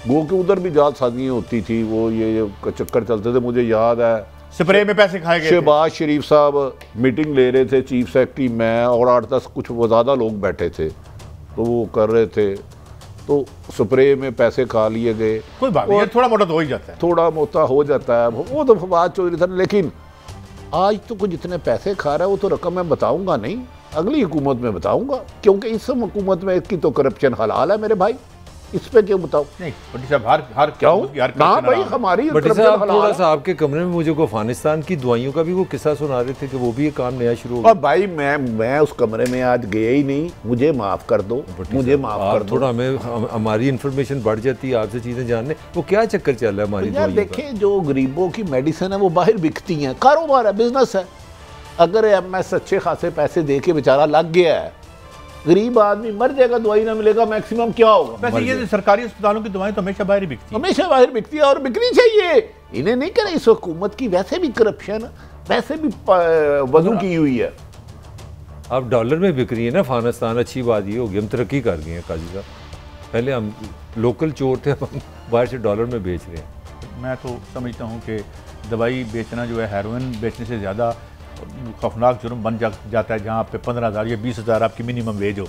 वो कि उधर भी जालसाजियाँ होती थी, वो ये चक्कर चलते थे। मुझे याद है स्प्रे में पैसे खाए गए। शहबाज शरीफ साहब मीटिंग ले रहे थे, चीफ सेक्रेटरी, मैं और 8-10 कुछ ज़्यादा लोग बैठे थे, तो वो कर रहे थे, तो स्प्रे में पैसे खा लिए गए। कोई बात नहीं, थोड़ा मोटा तो हो ही जाता है, थोड़ा मोटा हो जाता है, वो तो फवाद चौधरी था। लेकिन आज तो कुछ जितने पैसे खा रहा है वो तो रकम मैं बताऊंगा नहीं, अगली हुकूमत में बताऊंगा, क्योंकि इस हुकूमत में इसकी तो करप्शन हलाल है मेरे भाई, इस पे क्यों बताओ? नहीं भट्टी साहब, हर क्यों ना भाई, हमारी थोड़ा सा आपके कमरे में मुझे को अफगानिस्तान की दवाइयों का भी वो किस्सा सुना रहे थे कि वो भी एक काम नया शुरू हो गया। और भाई मैं उस कमरे में आज गया ही नहीं, मुझे माफ कर दो, मुझे माफ कर दो। थोड़ा हमें हमारी इंफॉर्मेशन बढ़ जाती है आपसे चीजें जानने, वो क्या चक्कर चल रहा है हमारी दवाइयों का? देखें, जो गरीबों की मेडिसिन है वो बाहर बिकती है, कारोबार है, बिजनेस है। अगर एमएस अच्छे खासे पैसे दे के बेचारा लग गया है, गरीब आदमी मर जाएगा, दवाई ना मिलेगा, मैक्सिमम क्या होगा? वैसे ये सरकारी अस्पतालों की दवाएं तो हमेशा बाहर ही बिकती है, हमेशा बाहर बिकती है और बिकनी चाहिए। इन्हें नहीं करें, इस हुकूमत की वैसे भी करप्शन, वैसे भी वजू की हुई है। अब डॉलर में बिक रही है ना अफगानिस्तान, अच्छी बात ये होगी, हम तरक्की कर गए हैं काजी साहब। पहले हम लोकल चोर थे, हम बाहर से डॉलर में बेच रहे हैं। मैं तो समझता हूँ कि दवाई बेचना जो है हेरोइन बेचने से ज़्यादा खौफनाक जुर्म बन जाता है, जहाँ पे 15,000 या 20,000 आपकी मिनिमम वेज हो।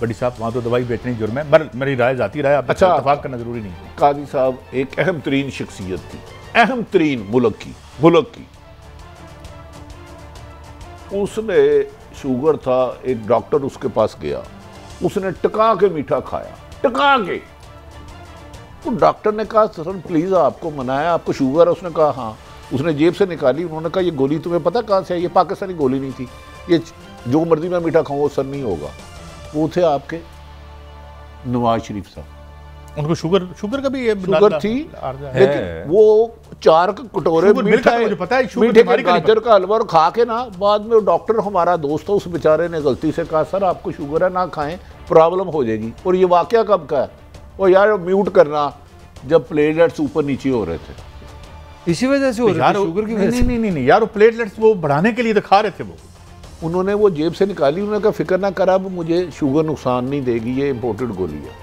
बड़ी साहब, वहाँ तो दवाई बेचनी जुर्म है। मेरी राय जाती राय, आप अच्छा, इत्तेफाक करना जरूरी नहीं है। काजी साहब एक अहम तरीन शख्सियत थी, अहम तरीन मुल्क की। उसने शुगर था, एक डॉक्टर उसके पास गया, उसने टका के मीठा खाया, टका के। तो डॉक्टर ने कहा सर प्लीज आपको मनाया, आपको शुगर है? उसने कहा हाँ। उसने जेब से निकाली, उन्होंने कहा ये गोली तुम्हें पता कहाँ से है? ये पाकिस्तानी गोली नहीं थी, ये जो मर्जी मैं मीठा खाऊं वो सर नहीं होगा। वो थे आपके नवाज शरीफ साहब, उनको शुगर का भी शुगर थी, लेकिन वो 4 कटोरे मीठे गाजर का हलवा खा के ना, बाद में डॉक्टर हमारा दोस्त था, उस बेचारे ने गलती से कहा सर आपको शुगर है ना खाएं, प्रॉब्लम हो जाएगी। और ये वाकया कब का है? वो यार म्यूट करना, जब प्लेटलेट्स ऊपर नीचे हो रहे थे, इसी वजह से हो रहा है शुगर की वजह से। नहीं यार, वो प्लेटलेट्स वो बढ़ाने के लिए तो खा रहे थे, उन्होंने वो जेब से निकाली, उन्होंने कहा फिक्र ना कर, अब मुझे शुगर नुकसान नहीं देगी, ये इम्पोर्टेड गोली है।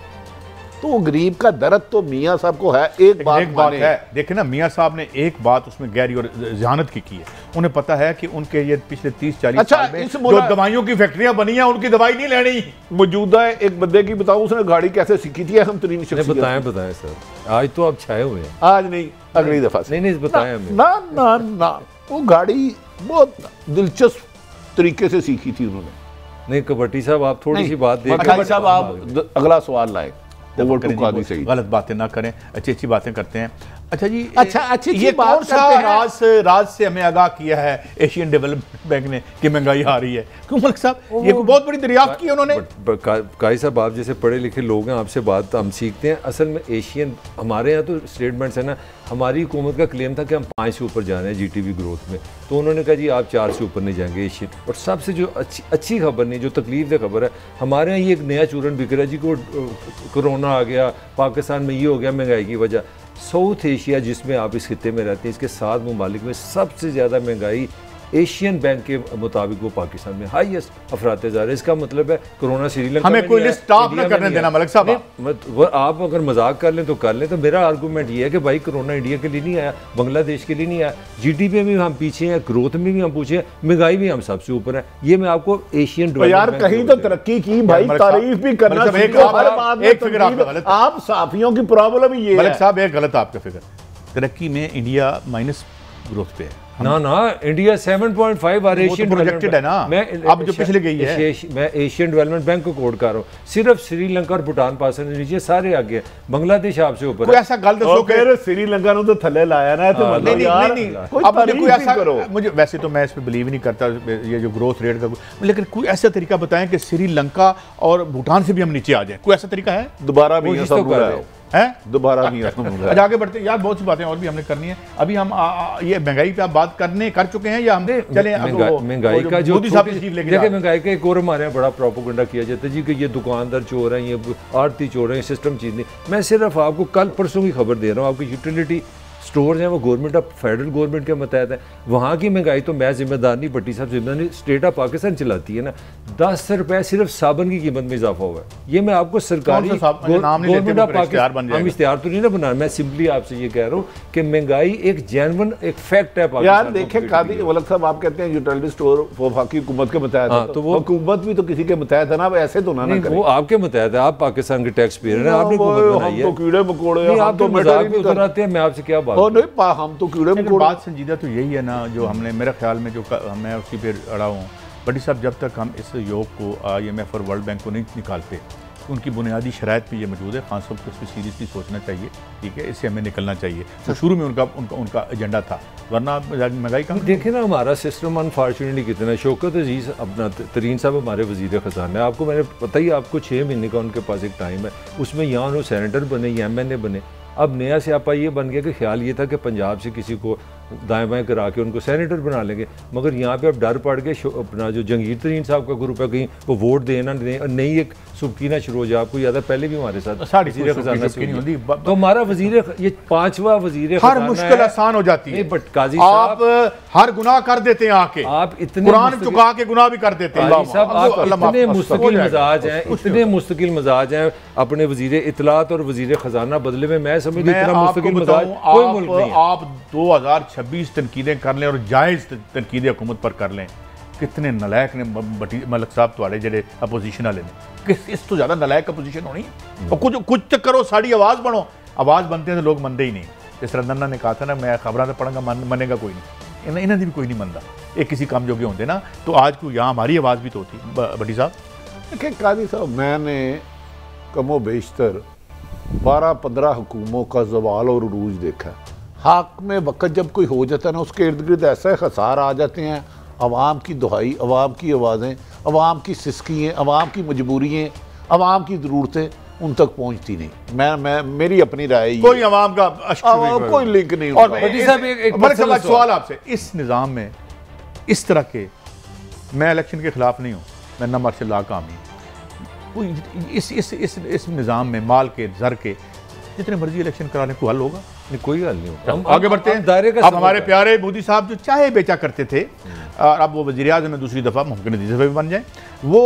तो गरीब का दर्द तो मियाँ साहब को है। एक बात है, देखे ना, मियाँ साहब ने एक बात उसमें गहरी और जहानत की है। उन्हें पता है कि उनके ये पिछले 30-40 साल में जो दवाइयों की फैक्ट्रियां बनी हैं, उनकी दवाई नहीं लेनी। मौजूदा एक बंदे की बताऊं, उसने गाड़ी कैसे सीखी थी, हम तरीन बताएं सर, आज तो आप छाए हुए हैं। आज नहीं, अगली दफा नहीं बताएं हमें। ना ना ना, वो गाड़ी बहुत दिलचस्प तरीके से सीखी थी उन्होंने। नहीं कबड्डी साहब, आप थोड़ी सी बात देखिए साहब, आप अगला सवाल लाए। गलत बातें ना करें, अच्छी अच्छी बातें करते हैं। अच्छा जी, अच्छी ये कौन सा राज से हमें आगाह किया है एशियन डेवलपमेंट बैंक ने कि महंगाई आ रही है? क्यों मलिक साहब, ये बहुत बड़ी दरियाफ्त की है उन्होंने। काई साहब, आप जैसे पढ़े लिखे लोग हैं, आपसे बात हम सीखते हैं। असल में एशियन, हमारे यहाँ तो स्टेटमेंट्स है ना, हमारी हुकूमत का क्लेम था कि हम 5 से ऊपर जा रहे हैं जीटीपी ग्रोथ में, तो उन्होंने कहा जी आप 4 से ऊपर नहीं जाएंगे एशियन। और सबसे जो अच्छी खबर नहीं, जो तकलीफ खबर है, हमारे यहाँ ये एक नया चूरन बिक रहा है जी, को कोरोना आ गया, पाकिस्तान में ये हो गया महंगाई की वजह। साउथ एशिया जिसमें आप इस खिते में रहते हैं, इसके 7 ममालिक में सबसे ज़्यादा महंगाई एशियन बैंक के मुताबिक वो पाकिस्तान में हाईएस्ट अफरात-ए-ज़ार है। इसका मतलब है कोरोना श्रीलंका हमें कोई लिस्ट स्टॉप ना करने देना मलिक साहब। आप अगर मजाक कर लें तो कर लें, तो मेरा आर्गूमेंट ये है कि भाई कोरोना इंडिया के लिए नहीं आया, बांग्लादेश के लिए नहीं आया, जीडीपी में हम पीछे हैं, ग्रोथ में भी हम पीछे हैं, महंगाई भी हम सबसे ऊपर है। ये मैं आपको एशियन यार कहीं तो तरक्की की भाई, तारीफ भी करना। आप साफियों की प्रॉब्लम ये मलिक साहब, एक गलत आपका फिगर, तरक्की में इंडिया माइनस ग्रोथ पे है। ना इंडिया 7.5 और एशियन प्रोजेक्टेड है ना, मैं अब जो पिछले गई है, मैं एशियन डेवलपमेंट बैंक को कोड कर रहा हूँ। सिर्फ श्रीलंका और भूटान पास नीचे, सारे आगे है, बांग्लादेश आपसे ऊपर। कोई ऐसा गल दसो कि श्रीलंका ने तो थल्ले लाया ना, तो नहीं अब कोई ऐसा करो। मुझे वैसे तो मैं इस पे बिलीव नहीं करता ये जो ग्रोथ रेट का, लेकिन कोई ऐसा तरीका बताएं कि श्रीलंका और भूटान से भी हम नीचे आ जाए। कोई ऐसा तरीका है? दोबारा भी दोबारा नहीं आगे बढ़ते यार, बहुत सी बातें और भी हमने करनी है। अभी हम ये महंगाई पे आप बात कर चुके हैं या हम चले महंगाई का जो देखिए, महंगाई का एक और हमारे यहाँ बड़ा प्रोपेगेंडा किया जाता है जी कि ये दुकानदार चोर हैं, ये आड़ती चोर हैं, सिस्टम चीज नहीं। मैं सिर्फ आपको कल परसों की खबर दे रहा हूँ। आपकी यूटिलिटी स्टोर्स हैं वो गवर्नमेंट ऑफ फेडरल गवर्नमेंट के मतहत है। वहाँ की महंगाई तो मैं जिम्मेदार नहीं, भट्टी साहब जिम्मेदार नहीं, स्टेट ऑफ पाकिस्तान चलाती है ना। 10 रुपए सिर्फ साबुन की कीमत में इजाफा हुआ है। ये मैं आपको सरकारी गवर्नमेंट ऑफ पाकिस्तान, हम इश्तिहार तो नहीं ना बना, मैं सिंपली आपसे ये कह रहा हूँ कि महंगाई एक जेन्युइन एक फैक्ट है। यार देखें कादी वलद साहब, आप कहते हैं यूटिलिटी स्टोर वफाकी हुकूमत के मतहत है, तो वो हुकूमत भी तो किसी के मतहत है ना, ऐसे तो ना करें। वो आपके मतहत है, आप पाकिस्तान के टैक्स पेयर हैं, आपने हुकूमत बनाई है। हम तो कीड़े मकोड़े, आप तो मजाक में उतर आते हैं। मैं आपसे क्या बात, हम तो कीड़े मकोड़े। बात संजीदा तो यही है ना, जो हमने मेरे ख्याल में जो मैं उसी पे अड़ा हूँ बड़ी साहब, जब तक हम इस योग को IMF और वर्ल्ड बैंक को नहीं निकालते, उनकी बुनियादी शराइत पे ये मौजूद है। खान साहब को इस पर सीरियसली सोचना चाहिए, ठीक है, इससे हमें निकलना चाहिए। तो शुरू में उनका एजेंडा था, वरना महंगाई का देखें ना हमारा सिस्टम अनफॉर्चुनेटली कितना। शौकत अजीज़ अपना तरीन साहब हमारे वज़ीर ख़जाना है, आपको मैंने पता ही, आपको 6 महीने का उनके पास एक टाइम है, उसमें यहाँ उन्होंने सेनेटर बने या MNA बने। अब नया स्यापा ये बन गया कि ख्याल ये था कि पंजाब से किसी को दाएं बाएं करा के उनको सेनेटर बना लेंगे, मगर यहाँ पे अब डर पड़ के अपना जो जंगीर तरीन साहब का ग्रुप है, कहीं वो वोट देना नहीं, और नई एक सुबकीना शुरू हो जाए। आपको याद है पहले भी हमारे साथ वज़ीर ख़ज़ाना तो हमारा वज़ीर, ये 5वां वज़ीर हर मुश्किल आसान हो जाती है। बट काजी आप हर गुनाह कर देते हैं, आके आप इतने कुरान चुका के गुनाह भी कर देते हैं। आप इतने मुस्तकिल मिजाज हैं, इतने मुस्तकिल मिजाज हैं अपने वज़ीर इत्तलात और वज़ीर ख़ज़ाना बदले में। मैं समझ इतना मुस्तकिल मिजाज कोई मुल्क नहीं है। आप 2026 तनकीदें कर लें और जायज़ तनकीदें हुकूमत पर कर लें, कितने नलायक ने मलिक साहब तुम्हारे जेडे अपोजिशन वाले ने, इस तो ज़्यादा नलायक अपोजिशन होनी है। और कुछ तो करो, साड़ी आवाज़ बनो। आवाज़ बनते हैं तो लोग मनते ही नहीं। जिस तरह नन्ना ने कहा था ना, मैं खबरां तो पढ़ूंगा, मनेगा कोई नहीं, इन्हें भी कोई नहीं मनता। एक किसी काम जोगे होंगे ना, तो आज को यहाँ हमारी आवाज़ भी तो होती। भट्टी साहब देखिए कादी साहब, मैंने कमो बेशतर 12-15 हुकूमों का जवाल और उरूज देखा। हक में वक्त जब कोई हो जाता है ना, उसके इर्द गिर्द ऐसे खसार आ जाते हैं, अवाम की दुहाई, अवाम की आवाज़ें, अवाम की सिसकियाँ, अवाम की मजबूरियाँ, अवाम की ज़रूरतें उन तक पहुँचती नहीं। मैं मेरी अपनी राय, कोई अवाम का कोई लिंक नहीं। और एक सवाल आपसे, इस निज़ाम में इस तरह के, मैं इलेक्शन के खिलाफ नहीं हूँ, मैं ना मार्शल लॉ का आमी, कोई इस निज़ाम में माल के, ज़र के, जितने मर्जी इलेक्शन कराने को हल होगा। कोई हल नहीं होगा। हम आगे बढ़ते हैं। दायरे का अब हमारे प्यारे मोदी साहब जो चाय बेचा करते थे और अब वो वज़ीर आज़म में दूसरी दफ़ा मुमकिन है तीसरी दफ़ा भी बन जाए, वो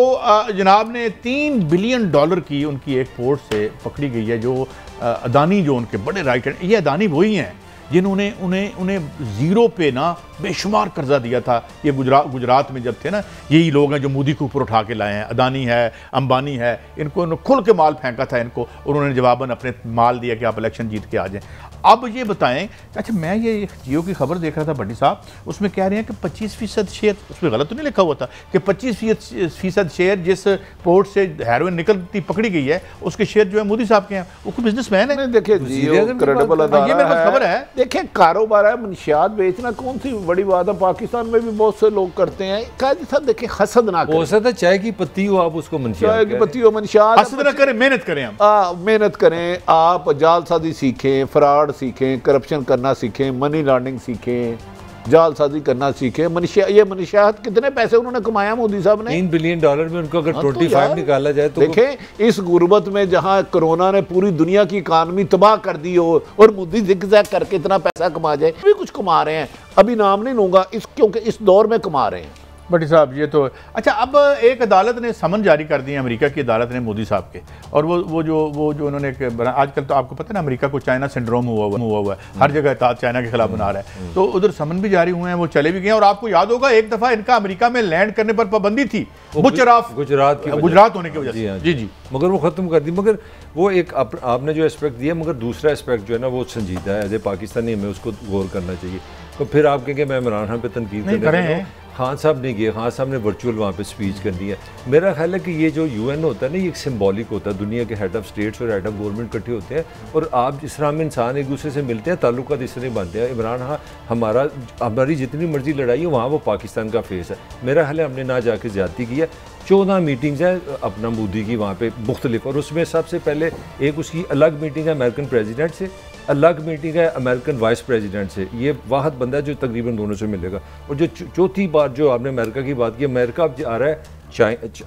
जनाब ने $3 बिलियन की उनकी एक पोर्ट से पकड़ी गई है, जो अदानी जो उनके बड़े राइट हैंड, ये अदानी वही हैं जिन्होंने उन्हें ज़ीरो पे ना बेशुमार कर्जा दिया था। ये गुजरात में जब थे ना, यही लोग हैं जो मोदी को ऊपर उठा के लाए हैं। अदानी है, अंबानी है, इनको खुल के माल फेंका था इनको, और उन्होंने जवाबन अपने माल दिया कि आप इलेक्शन जीत के आ जाएं। अब ये बताएं, अच्छा मैं ये जियो की खबर देख रहा था भट्टी साहब, उसमें कह रहे हैं कि 25% शेयर, उसमें गलत तो नहीं लिखा हुआ था कि 25% शेयर जिस पोर्ट से हेरोइन निकलती पकड़ी गई है उसके शेयर जो है मोदी साहब के हैं। वो कोई बिजनेसमैन है। देखिए जियो क्रेडिबल अदारा ये मेरे पास खबर है। देखिए कारोबार है, मनशियात बेचना कौन सी बड़ी बात है, पाकिस्तान में भी बहुत से लोग करते हैं। काजी साहब देखिए हसद ना करें, हो सकता है चाय की पत्ती हो आप उसको चाय की पत्ती हो मनशियात, हसद ना करें, मेहनत करें, हम मेहनत करें। आप जालसाजी सीखें, फ्रॉड सीखें, करप्शन करना सीखें, मनी लॉन्ड्रिंग सीखें, जालसाजी करना सीखें। ये मनशियात कितने पैसे उन्होंने कमाया मोदी साहब ने? $3 बिलियन में उनको अगर 25 निकाला जाए तो देखें इस गुर्बत में जहां कोरोना ने पूरी दुनिया की इकानमी तबाह कर दी हो और मोदी जिग-जैग करके इतना पैसा कमा जाए, भी कुछ कमा रहे हैं, अभी नाम नहीं लूंगा क्योंकि इस दौर में कमा रहे हैं। भट्टी साहब ये तो अच्छा, अब एक अदालत ने समन जारी कर दिए, अमेरिका की अदालत ने मोदी साहब के, और वो जो उन्होंने आजकल तो आपको पता है ना अमेरिका को चाइना सिंड्रोम हुआ है, हर जगह चाइना के खिलाफ बना रहा है, तो उधर समन भी जारी हुए हैं, वो चले भी गए। और आपको याद होगा एक दफा इनका अमेरिका में लैंड करने पर पाबंदी थी, गुजरात होने की वजह से। जी मगर वो खत्म कर दी। मगर वो एक आपने जो एस्पेक्ट दिया, मगर दूसरा एस्पेक्ट जो है ना वो संजीदा है, एज ए पाकिस्तानी हमें उसको गौर करना चाहिए। तो फिर आप कहेंगे मैं इमरान खान पे तनकीद कर रहे हैं, खान साहब नहीं गए, खान साहब ने वर्चुअल वहाँ पे स्पीच करनी है। मेरा ख्याल है कि ये जो UN होता है ना, ये एक सिंबॉलिक होता है, दुनिया के हेड ऑफ स्टेट्स और हेड ऑफ गवर्नमेंट इकट्ठे होते हैं और आप जिस तरह में इंसान एक दूसरे से मिलते हैं, ताल्लुकात इस तरह बनते हैं। इमरान खान हमारी जितनी मर्जी लड़ाई है वहाँ वो पाकिस्तान का फेस है। मेरा ख्याल है हमने ना जाके ज्यादती की है। 14 मीटिंग्स हैं अपना मोदी की वहाँ पे मुख्तलिफ, और उसमें सबसे पहले एक उसकी अलग मीटिंग है अमेरिकन प्रेसिडेंट से, अलग मीटिंग है अमेरिकन वाइस प्रेसिडेंट से। ये वाहद बंदा है जो तकरीबन दोनों से मिलेगा। और जो चौथी बार जो आपने अमेरिका की बात की, अमेरिका अब आ रहा है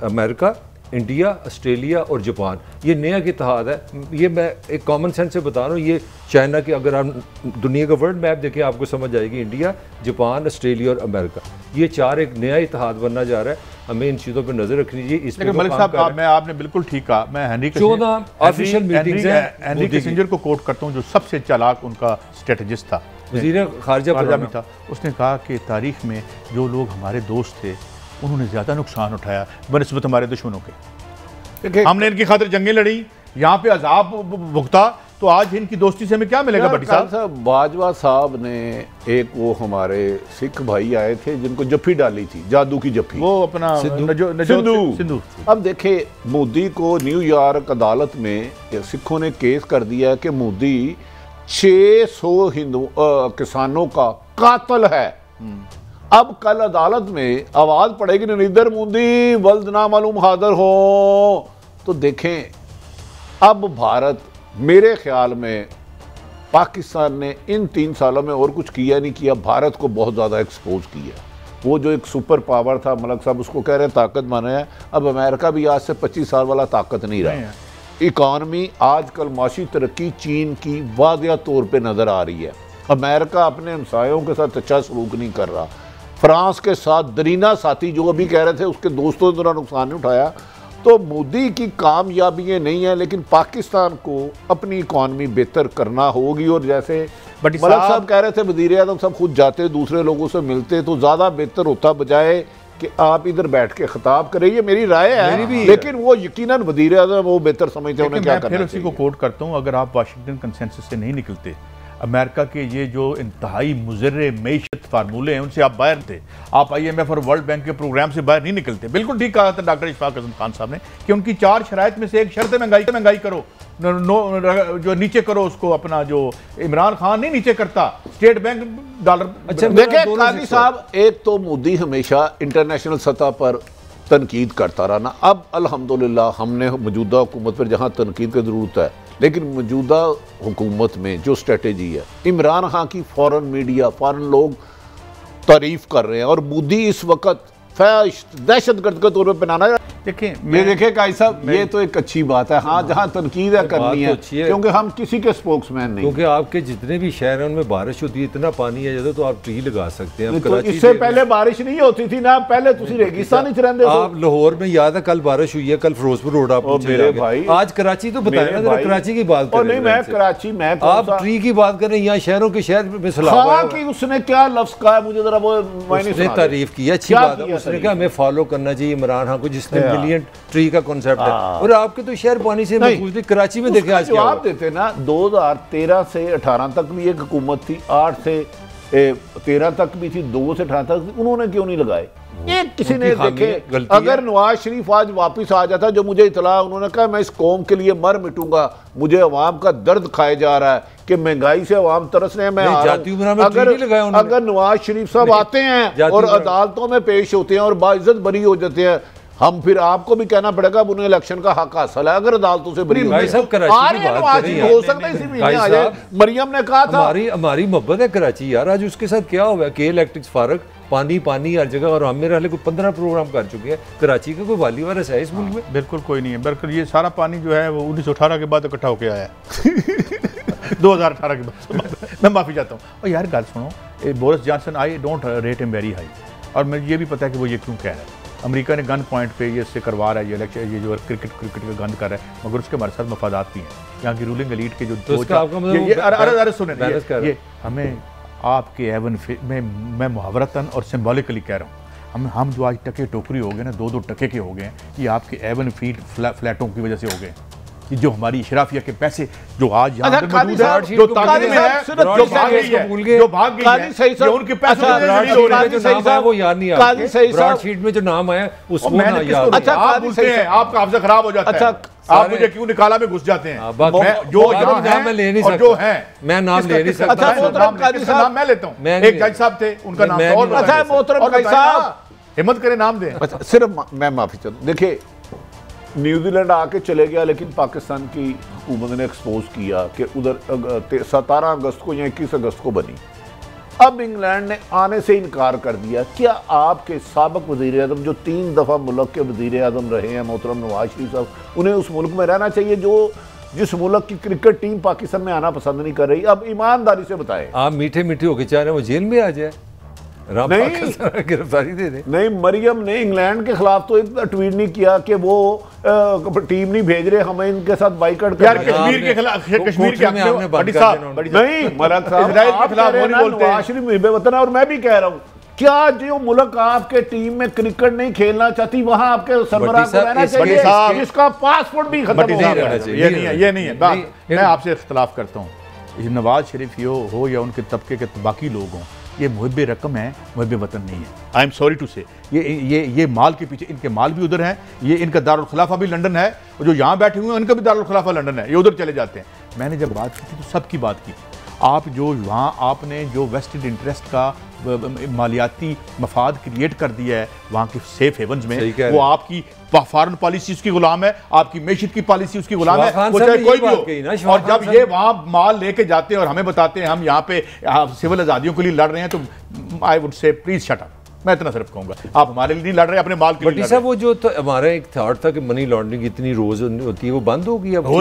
अमेरिका, इंडिया, ऑस्ट्रेलिया और जापान, ये नया इत्तेहाद है। ये मैं एक कॉमन सेंस से बता रहा हूँ, ये चाइना की अगर आप दुनिया का वर्ल्ड मैप देखें आपको समझ आएगी, इंडिया, जापान, ऑस्ट्रेलिया और अमेरिका, ये चार एक नया इत्तेहाद बनना जा रहा है। हमें इन चीज़ों पर नजर रखनी चाहिए। इस पर मलिक साहब मैं आपने बिल्कुल ठीक कहा। मैं हेनरी किसिंजर को कोट करता हूँ, जो सबसे चालाक उनका स्ट्रेटजिस्ट था, वज़ीर ख़ारिजा भी था। उसने कहा कि तारीख में जो लोग हमारे दोस्त थे उन्होंने ज़्यादा नुकसान उठाया बनिस्बत हमारे दुश्मनों के। हमने इनकी खातिर जंगें लड़ी, यहाँ पे अजाब भुगता, तो आज इनकी दोस्ती से हमें क्या मिलेगा? भट्टी साहब, बाजवा साहब ने एक वो हमारे सिख भाई आए थे जिनको जफ्फी डाली थी, जादू की जफ्फी, वो अपना सिंधु। अब देखे मोदी को न्यूयॉर्क अदालत में सिखों ने केस कर दिया कि मोदी 600 हिंदू किसानों का कातिल है। अब कल अदालत में आवाज पड़ेगी नरेंद्र मोदी वल्द ना मालूम हाजिर हो। तो देखें अब भारत, मेरे ख्याल में पाकिस्तान ने इन 3 सालों में और कुछ किया नहीं किया, भारत को बहुत ज़्यादा एक्सपोज किया। वो जो एक सुपर पावर था, मलक साहब उसको कह रहे हैं ताकत माने हैं, अब अमेरिका भी आज से 25 साल वाला ताकत नहीं रहा। इकॉनमी आजकल माशी तरक्की चीन की वादिया तौर पे नज़र आ रही है। अमेरिका अपने हमसायों के साथ अच्छा सलूक नहीं कर रहा। फ्रांस के साथ दरीना साथी जो अभी कह रहे थे उसके दोस्तों ने नुकसान नहीं उठाया। तो मोदी की कामयाबियाँ नहीं है, लेकिन पाकिस्तान को अपनी इकॉनमी बेहतर करना होगी। और जैसे मलिक साहब कह रहे थे वज़ीर आज़म साहब खुद जाते दूसरे लोगों से मिलते तो ज़्यादा बेहतर होता, बजाय कि आप इधर बैठ के खिताब करें। ये मेरी राय है, लेकिन वो यकीनन वज़ीर आज़म वो बेहतर समझते हैं उन्हें क्या करना चाहिए। फिर उसी को कोट करता हूँ, अगर आप वाशिंगटन कंसेंसस से नहीं निकलते, अमेरिका के ये जो इंतहाई मुज़र्रे मईशत फार्मूले हैं उनसे आप बाहर थे, आप IMF और वर्ल्ड बैंक के प्रोग्राम से बाहर नहीं निकलते। बिल्कुल ठीक कहा था डॉक्टर इशफाक अज़म खान साहब ने कि उनकी 4 शराइत में से एक शर्त है महंगाई करो, जो नीचे करो उसको, अपना जो इमरान खान नहीं नीचे करता, स्टेट बैंक डॉलर। अच्छा देखिए काजी साहब, एक तो मोदी हमेशा इंटरनेशनल सतह पर तनकीद करता रहा ना। अब अल्हम्दुलिल्लाह हमने मौजूदा हुकूमत पर जहाँ तनकीद की ज़रूरत है, लेकिन मौजूदा हुकूमत में जो स्ट्रेटेजी है, इमरान खान की फॉरेन मीडिया, फॉरेन लोग तारीफ कर रहे हैं, और मोदी इस वक्त दहशतगर्द के तौर पर बनाना देखिए देखिए काई साहब, ये तो एक अच्छी बात है। हाँ, जहाँ तनकीद है करनी है, क्योंकि हम किसी के स्पोक्समैन नहीं। क्योंकि आपके जितने भी शहर हैं उनमें बारिश होती है, इतना पानी है जब तो आप ट्री लगा सकते हैं। तो इससे पहले बारिश नहीं होती थी ना, पहले तुसी रेगिस्तान च रहंदे हो। आप लाहौर में याद है कल बारिश हुई है, कल फिरोजपुर रोड आप मेरे भाई, आज कराची तो बताया ना, कराची की बात कर नहीं, मैं कराची, मैं आप ट्री की बात कर रहे हैं, यहाँ शहरों के शहर में सलाह की उसने क्या लफ्ज कहा मुझे जरा वो मैंने तारीफ की, अच्छी बात है। उसने कहा हमें फॉलो करना चाहिए इमरान खान को, जिसने मिलियन ट्री का कॉन्सेप्ट है। और आपके तो शहर पानी से महफूज थे। कराची में देखे आज जवाब देते ना, 2013 से 18 तक भी एक हुकूमत थी, 8 से 13 तक भी थी, 2 से 18 तक, उन्होंने क्यों नहीं लगाए? एक किसी ने देखे, अगर नवाज शरीफ आज वापस आ जाता, जो मुझे इतला, उन्होंने कहा मैं इस कौम के लिए मर मिटूंगा, मुझे अवाम का दर्द खाया जा रहा है कि महंगाई से अवाम तरस रहे हैं, मैं अगर नवाज शरीफ साहब आते हैं और अदालतों में पेश होते हैं और बाइज्जत बरी हो जाते हैं, हम फिर आपको भी कहना पड़ेगा उन्हें इलेक्शन का हक हासिल है। अगर अदालतों से बरी हो सकता है, इसी महीने आ जाए। मरियम ने कहा था हमारी मोहब्बत है कराची यार, आज उसके साथ क्या हुआ? के इलेक्ट्रिक्स फारक पानी पानी हर जगह, और हम मेरे हाले को 15 प्रोग्राम कर चुके हैं। कराची का कोई वाली वारस है इस मुल्क में? बिल्कुल कोई नहीं है। बल्कि ये सारा पानी जो है वो 1918 के बाद इकट्ठा होकर आया है 2018 के बाद। मैं माफ़ी चाहता हूँ। और यार गल सुनो, Boris Johnson I don't rate him very high, और मुझे ये भी पता है कि वो ये क्यों कह रहा है। अमेरिका ने गन पॉइंट पे ये इससे करवा रहा है, ये इलेक्शन, ये जो क्रिकेट का गंद कर रहा है, मगर उसके हमारे साथ मफादात भी हैं। यहाँ की रूलिंग एलीट के जो अरे सुने, ये हमें आपके एवन मैं मुहावरतन और सिम्बॉलिकली कह रहा हूँ, हम जो आज टके टोकरी हो गए ना, 2-2 टके के हो गए हैं, ये आपके एवन फीट फ्लैटों की वजह से हो गए। जो हमारी इशराफिया के पैसे जो आज यहाँ पे मौजूद है, जो ताकत में है, जो भाग गई है, जो उनके पैसे वो याद नहीं आता। ब्रॉडशीट में जो नाम आया उसको ना याद। अच्छा, आप बोलते हैं, आपका हाफिज़ा खराब हो जाता है, आप मुझे क्यों निकाला में घुस जाते हैं? जो नाम ले नहीं सकता, जो है मैं नाम ले नहीं सकता। नाम मैं लेता हूँ। एक जज साहब थे, उनका नाम हिम्मत करे नाम दें। सिर्फ मैं माफी चाहता हूँ। देखिए, न्यूजीलैंड आके चले गया, लेकिन पाकिस्तान की हुकूमत ने एक्सपोज किया कि उधर 17 अगस्त को या 21 अगस्त को बनी। अब इंग्लैंड ने आने से इनकार कर दिया। क्या आपके साबिक वज़ीर आज़म, जो 3 दफ़ा मुल्क के वज़ीर आज़म रहे हैं, मोहतरम नवाज शरीफ साहब, उन्हें उस मुल्क में रहना चाहिए जिस मुल्क की क्रिकेट टीम पाकिस्तान में आना पसंद नहीं कर रही? अब ईमानदारी से बताएं। आप मीठे मीठे होके चाह रहे हैं वो जेल में आ जाए, गिरफ्तारी दे दे? नहीं, मरियम ने इंग्लैंड के खिलाफ तो एक ट्वीट नहीं किया कि वो टीम नहीं भेज रहे, हमें इनके साथ बाइकआउट यार कश्मीर के खिलाफ, कश्मीर के आपने बड़ी साहब नहीं मलक साहब इजराइल के खिलाफ वो नहीं बोलते। नवाज शरीफ मुहिब वतन है, और मैं भी कह रहा हूँ, क्या जो मुल्क आपके टीम में क्रिकेट नहीं खेलना चाहती, वहाँ आपके सरबराह को रहना चाहिए, जिसका पासपोर्ट भी खत्म हो गया? ये नहीं है बात। मैं आपसे इख्तलाफ करता हूँ। नवाज शरीफ हो या उनके तबके के बाकी लोग हों, ये मुहिब रकम है, मुहिब वतन नहीं है। आई एम सॉरी टू से, ये माल के पीछे, इनके माल भी उधर हैं, ये इनका दारुल खिलाफा भी लंदन है, और जो यहाँ बैठे हुए हैं उनका भी दारुल खिलाफा लंदन है, ये उधर चले जाते हैं। मैंने जब बात की थी तो सबकी बात की। आप जो वहाँ आपने जो वेस्टेड इंटरेस्ट का मालियाती मफाद क्रिएट कर दिया है वहाँ के सेफ हेवन्स में, वो आपकी फॉरेन पॉलिसी उसकी गुलाम है, आपकी मैशियत की पॉलिसी उसकी गुलाम है, वो चाहे कोई भी हो। और जब ये वहाँ माल लेके जाते हैं और हमें बताते हैं हम यहाँ पे सिविल आज़ादियों के लिए लड़ रहे हैं, तो I would say please shut up. मैं इतना सिर्फ कहूंगा, आप हमारे लिए नहीं लड़ रहे, अपने माल के लिए लड़ रहे। वो जो तो हमारा एक थॉट था कि मनी लॉन्ड्रिंग इतनी रोज होती है, वो बंद हो गई, अब हो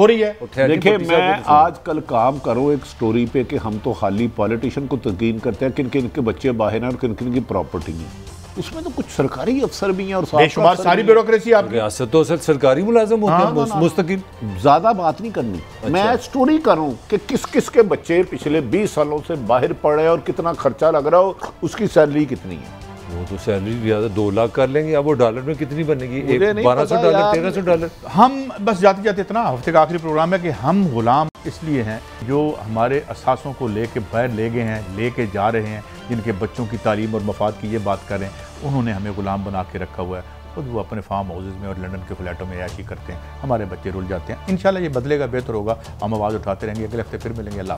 रही है। देखिए, मैं आजकल काम करूँ एक स्टोरी पे कि हम तो खाली पॉलिटिशियन को तकीन करते हैं, किन किन के बच्चे बाहर हैं और किन किन की प्रॉपर्टी है। उसमें तो कुछ सरकारी अफसर भी हैं और बेशुमार सारी ब्यूरोक्रेसी आपकी। रियासत तो असल सरकारी मुलाजिम होते हैं मुस्तकिल। ज्यादा बात नहीं करनी। अच्छा। मैं स्टोरी करूं कि किस किस के बच्चे पिछले 20 सालों से बाहर पड़े और कितना खर्चा लग रहा हो, उसकी सैलरी कितनी है। वो तो सैलरी ज़्यादा 2 लाख कर लेंगे, अब वो डॉलर में कितनी बनेगी? 1200 डॉलर, 1300 डॉलर। हम बस जाते जाते इतना, हफ्ते का आखिरी प्रोग्राम है कि हम गुलाम इसलिए हैं जो हमारे असासों को लेके बाहर ले गए हैं, लेके जा रहे हैं, जिनके बच्चों की तालीम और मफाद की ये बात कर रहे हैं, उन्होंने हमें गुलाम बना के रखा हुआ है। खुद वो अपने फार्म हाउसेज में और लंदन के फ्लैटों में ऐशी करते हैं, हमारे बच्चे रुल जाते हैं। इंशाल्लाह ये बदलेगा, बेहतर होगा। हम आवाज़ उठाते रहेंगे। अगले हफ्ते फिर मिलेंगे। अल्लाह।